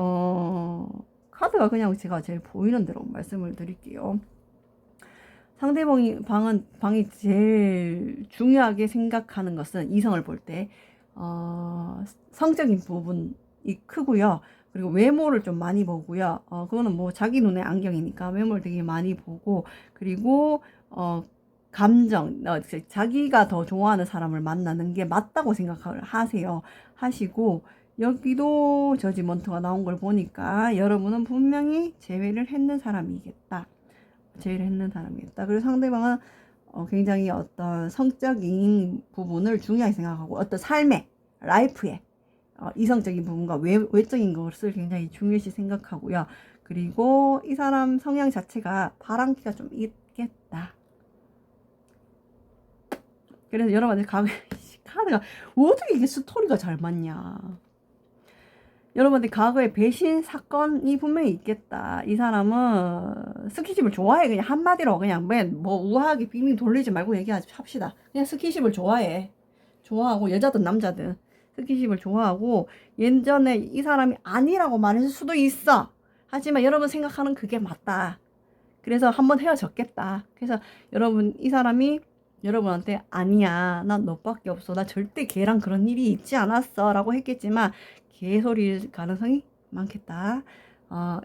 카드가 그냥 제가 제일 보이는 대로 말씀을 드릴게요. 방이 제일 중요하게 생각하는 것은, 이성을 볼 때 성적인 부분이 크고요. 그리고 외모를 좀 많이 보고요. 그거는 뭐 자기 눈에 안경이니까 외모를 되게 많이 보고, 그리고 감정, 자기가 더 좋아하는 사람을 만나는 게 맞다고 생각을 하시고, 여기도 저지먼트가 나온 걸 보니까 여러분은 분명히 제외를 했는 사람이겠다. 그리고 상대방은 굉장히 어떤 성적인 부분을 중요하게 생각하고, 어떤 삶의, 라이프의 이성적인 부분과 외적인 것을 굉장히 중요시 생각하고요. 그리고 이 사람 성향 자체가 바람기가 좀 있겠다. 그래서 여러분들 카드가 어떻게 이게 스토리가 잘 맞냐. 여러분들 과거에 배신 사건이 분명히 있겠다. 이 사람은 스킨십을 좋아해. 그냥 한마디로 그냥 뭐 우아하게 빙빙 돌리지 말고 얘기합시다. 그냥 스킨십을 좋아하고 여자든 남자든 스킨십을 좋아하고, 예전에 이 사람이 아니라고 말했을 수도 있어. 하지만 여러분 생각하는 그게 맞다. 그래서 한번 헤어졌겠다. 그래서 이 사람이 여러분한테 아니야, 난 너밖에 없어, 나 절대 걔랑 그런 일이 있지 않았어 라고 했겠지만 개소리일 가능성이 많겠다.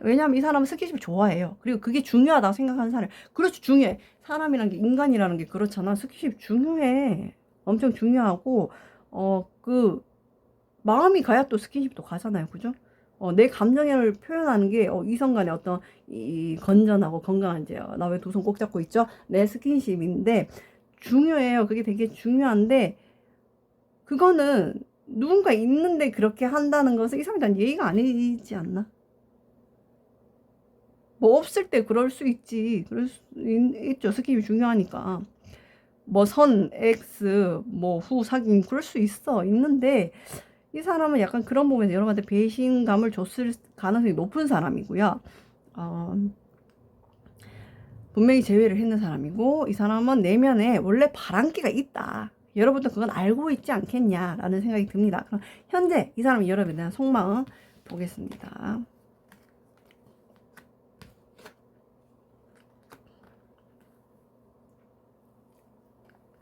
왜냐면 이 사람은 스킨십을 좋아해요. 그리고 그게 중요하다고 생각하는 사람, 그렇죠, 중요해. 사람이란 게, 인간이라는 게 그렇잖아. 스킨십 중요해. 엄청 중요하고, 마음이 가야 또 스킨십도 가잖아요. 그죠? 내 감정을 표현하는 게 이성 간의 어떤 이 건전하고 건강한, 나 왜 두 손 꼭 잡고 있죠? 내 스킨십인데 중요해요. 그게 되게 중요한데, 그거는 누군가 있는데 그렇게 한다는 것은 이 사람에 대한 예의가 아니지 않나? 뭐 없을 때 그럴 수 있지. 그럴 수 있죠. 스킨십이 중요하니까. 뭐 X, 후 사귄 그럴 수 있는데 이 사람은 약간 그런 부분에서 여러분한테 배신감을 줬을 가능성이 높은 사람이고요. 분명히 제외를 했는 사람이고, 이 사람은 내면에 원래 바람기가 있다. 여러분도 그건 알고 있지 않겠냐라는 생각이 듭니다. 그럼 현재 이 사람이 여러분에 대한 속마음 보겠습니다.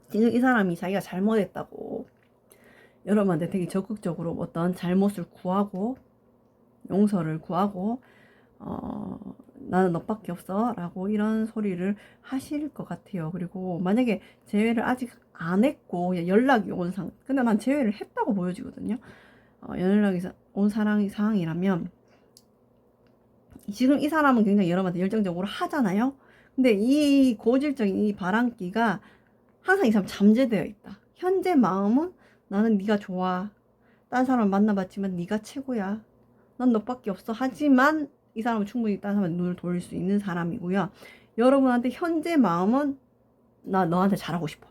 지금 이 사람이 자기가 잘못했다고 여러분한테 되게 적극적으로 어떤 잘못을 구하고 용서를 구하고 나는 너밖에 없어 라고 이런 소리를 하실 것 같아요. 그리고 만약에 재회를 아직 안 했고 연락이 온 근데 난 재회를 했다고 보여지거든요. 연락이 온 상황이라면 지금 이 사람은 굉장히 여러분한테 열정적으로 하잖아요. 근데 이 고질적인 이 바람기가 항상 이 사람 잠재되어 있다. 현재 마음은 나는 네가 좋아. 딴 사람 만나봤지만 네가 최고야. 난 너밖에 없어. 하지만 이 사람은 충분히 딴 사람한테 눈을 돌릴 수 있는 사람이고요. 여러분한테 현재 마음은 나 너한테 잘하고 싶어.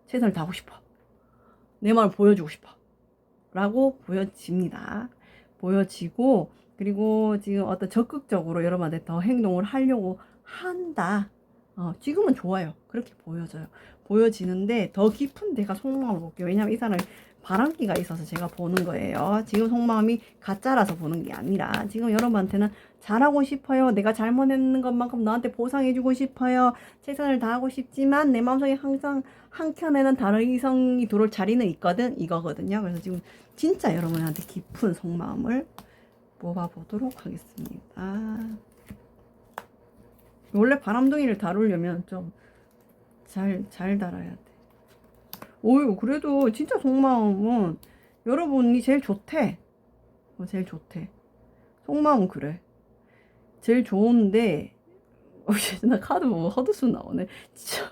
최선을 다하고 싶어. 내 마음을 보여주고 싶어. 라고 보여집니다. 보여지고, 그리고 지금 어떤 적극적으로 여러분한테 더 행동을 하려고 한다. 지금은 좋아요. 그렇게 보여져요. 보여지는데 더 깊은 데가 속마음을 볼게요. 왜냐면 이 사람이 바람기가 있어서 제가 보는 거예요. 지금 속마음이 가짜라서 보는 게 아니라 지금 여러분한테는 잘하고 싶어요. 내가 잘못했는 것만큼 너한테 보상해주고 싶어요. 최선을 다하고 싶지만 내 마음속에 항상 한켠에는 다른 이성이 들어올 자리는 있거든. 이거거든요. 그래서 지금 진짜 여러분한테 깊은 속마음을 뽑아보도록 하겠습니다. 원래 바람둥이를 다루려면 좀 잘 달아야 돼. 오유, 그래도 진짜 속마음은 여러분이 제일 좋대. 제일 좋대. 속마음은 그래. 제일 좋은데, 나 카드 보고 헛웃음 나오네. 진짜.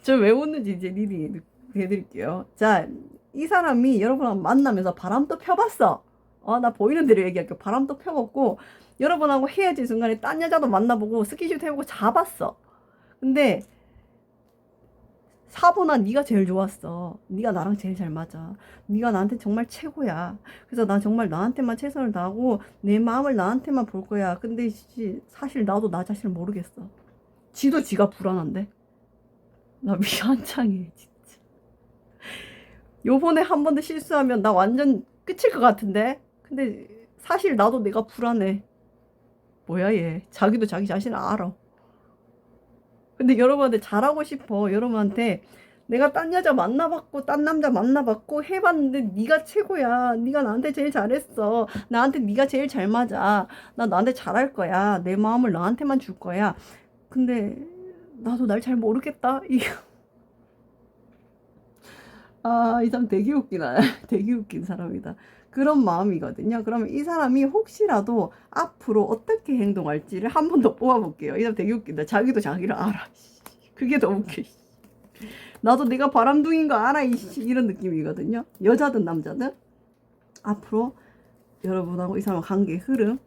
저 왜 웃는지 이제 리딩 해드릴게요. 자, 이 사람이 여러분하고 만나면서 바람도 펴봤어. 나 보이는 대로 얘기할게요. 바람도 펴봤고, 여러분하고 헤어질 순간에 딴 여자도 만나보고 스킨십 해보고 잡았어. 근데 사보나 네가 제일 좋았어. 네가 나랑 제일 잘 맞아. 네가 나한테 정말 최고야. 그래서 나 정말 나한테만 최선을 다하고 내 마음을 나한테만 볼 거야. 근데 사실 나도 나 자신을 모르겠어. 지도 지가 불안한데. 나 미안창해 진짜. 요번에 한 번 더 실수하면 나 완전 끝일 것 같은데. 근데 사실 나도 내가 불안해. 뭐야 얘. 자기도 자기 자신을 알아. 근데 여러분한테 잘하고 싶어. 여러분한테 내가 딴 여자 만나봤고 딴 남자 만나봤고 해봤는데 네가 최고야. 네가 나한테 제일 잘했어. 나한테 네가 제일 잘 맞아. 나 나한테 잘할 거야. 내 마음을 너한테만 줄 거야. 근데 나도 날 잘 모르겠다. 이 사람 되게 웃기나. 되게 웃긴 사람이다. 그런 마음이거든요. 그러면 이 사람이 혹시라도 앞으로 어떻게 행동할지를 한 번 더 뽑아볼게요. 이 사람 되게 웃긴다. 자기도 자기를 알아. 그게 더 웃겨. 나도 내가 바람둥이인 거 알아. 이런 느낌이거든요. 여자든 남자든. 앞으로 여러분하고 이 사람 관계의 흐름.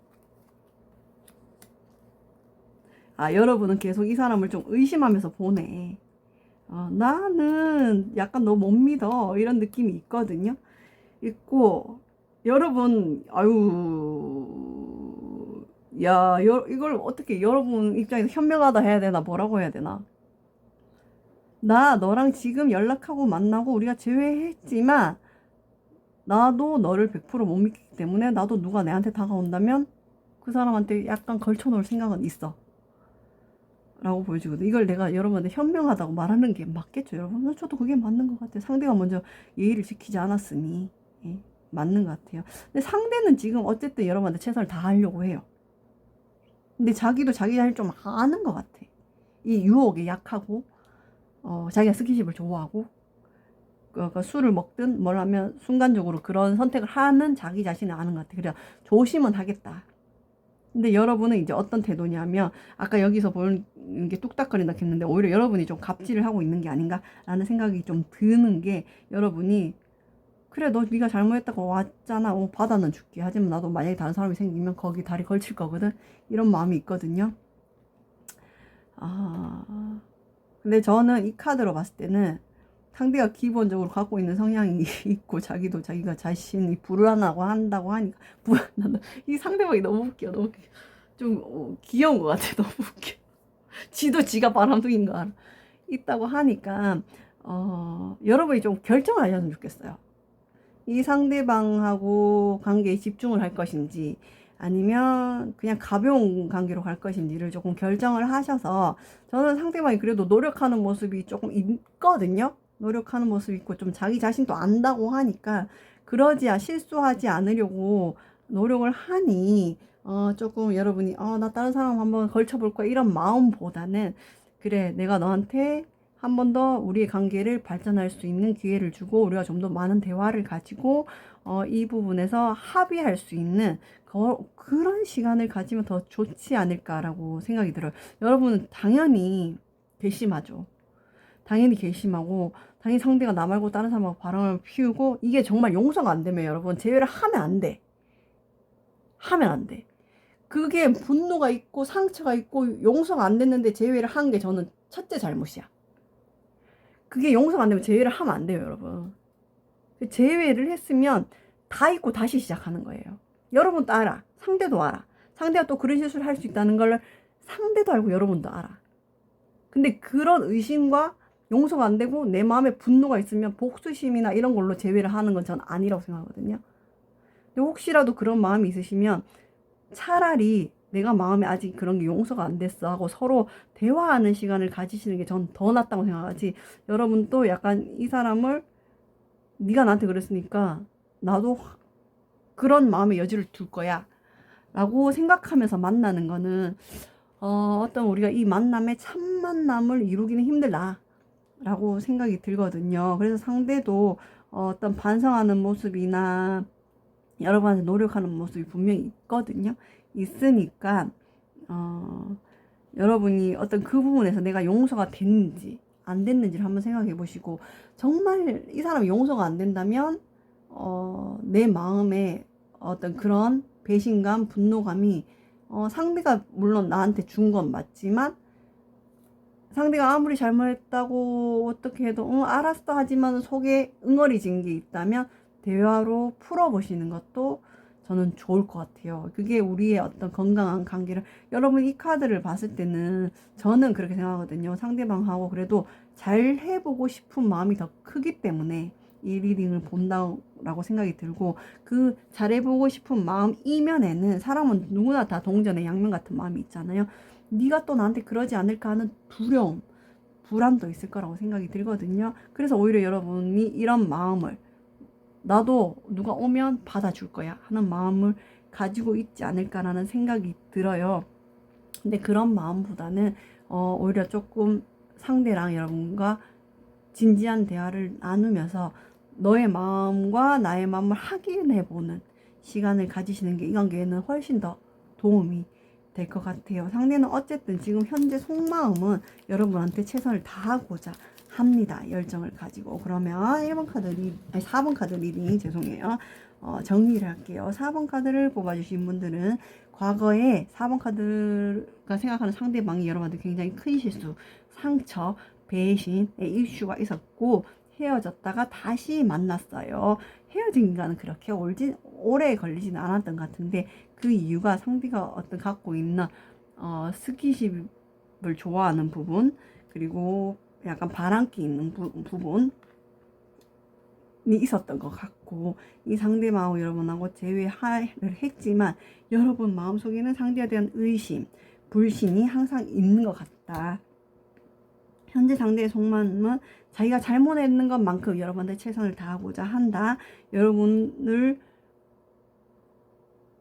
여러분은 계속 이 사람을 좀 의심하면서 보내. 나는 약간 너 못 믿어. 이런 느낌이 있거든요. 있고, 여러분, 이걸 어떻게 여러분 입장에서 현명하다 해야 되나, 뭐라고 해야 되나. 나 너랑 지금 연락하고 만나고 우리가 재회했지만, 나도 너를 100%못 믿기 때문에, 나도 누가 내한테 다가온다면, 그 사람한테 약간 걸쳐놓을 생각은 있어. 라고 보여지거든. 이걸 내가 여러분한테 현명하다고 말하는 게 맞겠죠, 여러분? 저도 그게 맞는 것 같아요. 상대가 먼저 예의를 지키지 않았으니. 예, 맞는 것 같아요. 근데 상대는 지금 어쨌든 여러분한테 최선을 다하려고 해요. 근데 자기도 자기 자신을 좀 아는 것 같아. 이 유혹에 약하고, 자기가 스킨십을 좋아하고, 그러니까 술을 먹든 뭘 하면 순간적으로 그런 선택을 하는 자기 자신을 아는 것 같아. 그래 조심은 하겠다. 근데 여러분은 이제 어떤 태도냐면 아까 여기서 보는 게 뚝딱거린다 했는데 오히려 여러분이 좀 갑질을 하고 있는 게 아닌가라는 생각이 좀 드는 게 여러분이 그래 너 네가 잘못했다고 왔잖아. 받아는 줄게. 하지만 나도 만약에 다른 사람이 생기면 거기 다리 걸칠 거거든. 이런 마음이 있거든요. 근데 저는 이 카드로 봤을 때는 상대가 기본적으로 갖고 있는 성향이 있고 자기도 자기가 자신이 불안하고 한다고 하니까 불안하다. 이 상대방이 너무 웃겨. 너무 웃겨. 좀 귀여운 것 같아. 너무 웃겨. 지도 지가 바람둥인 거 알아. 있다고 하니까 여러분이 좀 결정을 하셨으면 좋겠어요. 이 상대방하고 관계에 집중을 할 것인지 아니면 그냥 가벼운 관계로 갈 것인지를 조금 결정을 하셔서, 저는 상대방이 그래도 노력하는 모습이 조금 있거든요. 노력하는 모습이 있고 좀 자기 자신도 안다고 하니까 실수하지 않으려고 노력을 하니 조금 여러분이 나 다른 사람 한번 걸쳐볼 거야 이런 마음보다는, 그래 내가 너한테 한 번 더 우리의 관계를 발전할 수 있는 기회를 주고 우리가 좀 더 많은 대화를 가지고 이 부분에서 합의할 수 있는 그런 시간을 가지면 더 좋지 않을까라고 생각이 들어요. 여러분은 당연히 괘씸하죠. 당연히 괘씸하고 당연히 상대가 나 말고 다른 사람하고 바람을 피우고, 이게 정말 용서가 안 되면 여러분 제외를 하면 안 돼. 하면 안 돼. 그게 분노가 있고 상처가 있고 용서가 안 됐는데 제외를 한 게 저는 첫째 잘못이야. 그게 용서가 안 되면 제외를 하면 안 돼요, 여러분. 제외를 했으면 다 잊고 다시 시작하는 거예요. 여러분도 알아. 상대도 알아. 상대가 또 그런 실수를 할 수 있다는 걸 상대도 알고 여러분도 알아. 근데 그런 의심과 용서가 안 되고 내 마음에 분노가 있으면 복수심이나 이런 걸로 제외를 하는 건 전 아니라고 생각하거든요. 근데 혹시라도 그런 마음이 있으시면 차라리 내가 마음에 아직 그런 게 용서가 안 됐어 하고 서로 대화하는 시간을 가지시는 게 전 더 낫다고 생각하지. 여러분 또 약간 이 사람을 네가 나한테 그랬으니까 나도 그런 마음의 여지를 둘 거야 라고 생각하면서 만나는 거는 어떤 우리가 이 만남의 참 만남을 이루기는 힘들다 라고 생각이 들거든요. 그래서 상대도 어떤 반성하는 모습이나 여러분한테 노력하는 모습이 분명히 있거든요. 있으니까 여러분이 어떤 그 부분에서 내가 용서가 됐는지 안 됐는지를 한번 생각해 보시고, 정말 이 사람이 용서가 안 된다면 내 마음에 어떤 그런 배신감, 분노감이 상대가 물론 나한테 준 건 맞지만 상대가 아무리 잘못했다고 어떻게 해도 알았어 하지만 속에 응어리진 게 있다면 대화로 풀어보시는 것도 저는 좋을 것 같아요. 그게 우리의 어떤 건강한 관계를, 여러분 이 카드를 봤을 때는 저는 그렇게 생각하거든요. 상대방하고 그래도 잘 해보고 싶은 마음이 더 크기 때문에 이 리딩을 본다고 생각이 들고, 그 잘해보고 싶은 마음 이면에는 사람은 누구나 다 동전의 양면 같은 마음이 있잖아요. 네가 또 나한테 그러지 않을까 하는 두려움, 불안도 있을 거라고 생각이 들거든요. 그래서 오히려 여러분이 이런 마음을, 나도 누가 오면 받아줄 거야 하는 마음을 가지고 있지 않을까라는 생각이 들어요. 근데 그런 마음보다는 오히려 조금 상대랑 여러분과 진지한 대화를 나누면서 너의 마음과 나의 마음을 확인해보는 시간을 가지시는 게 이 관계에는 훨씬 더 도움이 될 것 같아요. 상대는 어쨌든 지금 현재 속마음은 여러분한테 최선을 다하고자 합니다. 열정을 가지고. 그러면 4번 카드 리딩 죄송해요. 정리를 할게요. 4번 카드를 뽑아주신 분들은 과거에 4번 카드가 생각하는 상대방이 여러분한테 굉장히 큰 실수, 상처, 배신의 이슈가 있었고 헤어졌다가 다시 만났어요. 헤어진 기간은 그렇게 오래 걸리진 않았던 것 같은데, 그 이유가 상대가 어떤 갖고 있는 스킨십을 좋아하는 부분, 그리고 약간 바람기 있는 부분이 있었던 것 같고, 이 상대방하고 여러분하고 재회를 했지만 여러분 마음속에는 상대에 대한 의심, 불신이 항상 있는 것 같다. 현재 상대의 속마음은 자기가 잘못했는 것만큼 여러분한테 최선을 다하고자 한다. 여러분을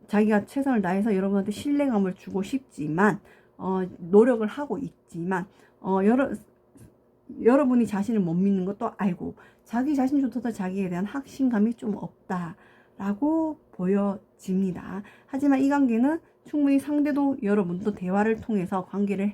자기가 최선을 다해서 여러분한테 신뢰감을 주고 싶지만 노력을 하고 있지만 여러분이 자신을 못 믿는 것도 알고 자기 자신조차도 자기에 대한 확신감이 좀 없다라고 보여집니다. 하지만 이 관계는 충분히 상대도 여러분도 대화를 통해서 관계를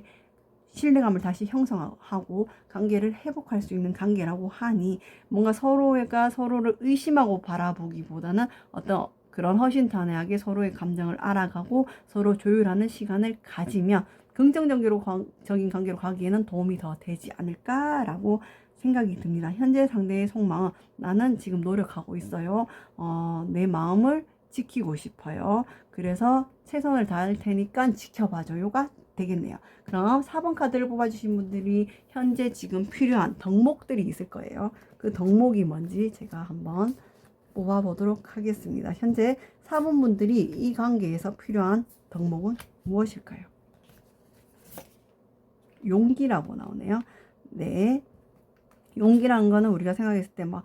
신뢰감을 다시 형성하고 관계를 회복할 수 있는 관계라고 하니, 뭔가 서로가 서로를 의심하고 바라보기보다는 어떤 그런 허심탄회하게 서로의 감정을 알아가고 서로 조율하는 시간을 가지면 긍정적인 관계로 가기에는 도움이 더 되지 않을까라고 생각이 듭니다. 현재 상대의 속마음, 나는 지금 노력하고 있어요. 내 마음을 지키고 싶어요. 그래서 최선을 다할 테니까 지켜봐줘요가 되겠네요. 그럼 4번 카드를 뽑아주신 분들이 현재 지금 필요한 덕목들이 있을 거예요. 그 덕목이 뭔지 제가 한번 뽑아보도록 하겠습니다. 현재 4번 분들이 이 관계에서 필요한 덕목은 무엇일까요? 용기라고 나오네요. 네. 용기라는 거는 우리가 생각했을 때 막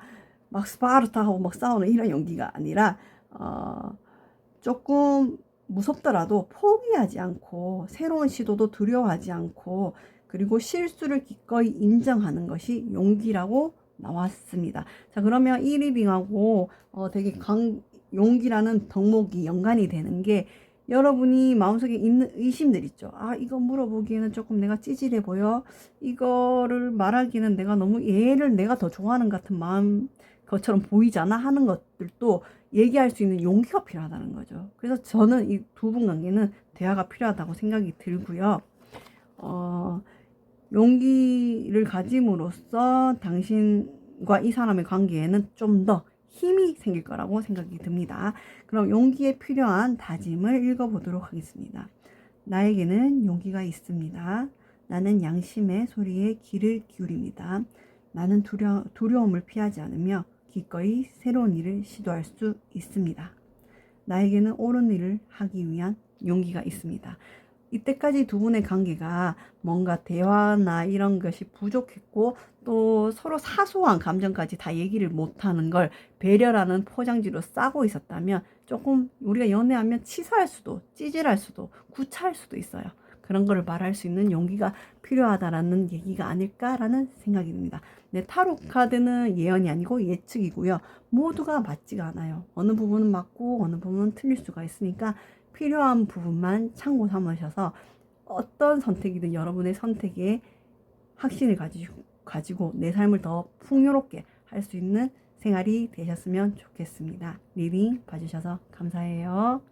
스파르타하고 막 싸우는 이런 용기가 아니라, 조금 무섭더라도 포기하지 않고, 새로운 시도도 두려워하지 않고, 그리고 실수를 기꺼이 인정하는 것이 용기라고 나왔습니다. 자, 그러면 1리딩하고 되게 용기라는 덕목이 연관이 되는 게, 여러분이 마음속에 있는 의심들 있죠. 아, 이거 물어보기에는 조금 내가 찌질해 보여. 이거를 말하기는 내가 너무 얘를 내가 더 좋아하는 같은 마음 것처럼 보이잖아 하는 것들도 얘기할 수 있는 용기가 필요하다는 거죠. 그래서 저는 이 두 분 관계는 대화가 필요하다고 생각이 들고요. 용기를 가짐으로써 당신과 이 사람의 관계에는 좀 더 힘이 생길 거라고 생각이 듭니다. 그럼 용기에 필요한 다짐을 읽어보도록 하겠습니다. 나에게는 용기가 있습니다. 나는 양심의 소리에 귀를 기울입니다. 나는 두려움을 피하지 않으며 기꺼이 새로운 일을 시도할 수 있습니다. 나에게는 옳은 일을 하기 위한 용기가 있습니다. 이때까지 두 분의 관계가 뭔가 대화나 이런 것이 부족했고, 또 서로 사소한 감정까지 다 얘기를 못하는 걸 배려라는 포장지로 싸고 있었다면, 조금 우리가 연애하면 치사할 수도, 찌질할 수도, 구차할 수도 있어요. 그런 거를 말할 수 있는 용기가 필요하다라는 얘기가 아닐까라는 생각이 듭니다. 네, 타로 카드는 예언이 아니고 예측이고요. 모두가 맞지가 않아요. 어느 부분은 맞고 어느 부분은 틀릴 수가 있으니까 필요한 부분만 참고 삼으셔서 어떤 선택이든 여러분의 선택에 확신을 가지고 내 삶을 더 풍요롭게 할 수 있는 생활이 되셨으면 좋겠습니다. 리딩 봐주셔서 감사해요.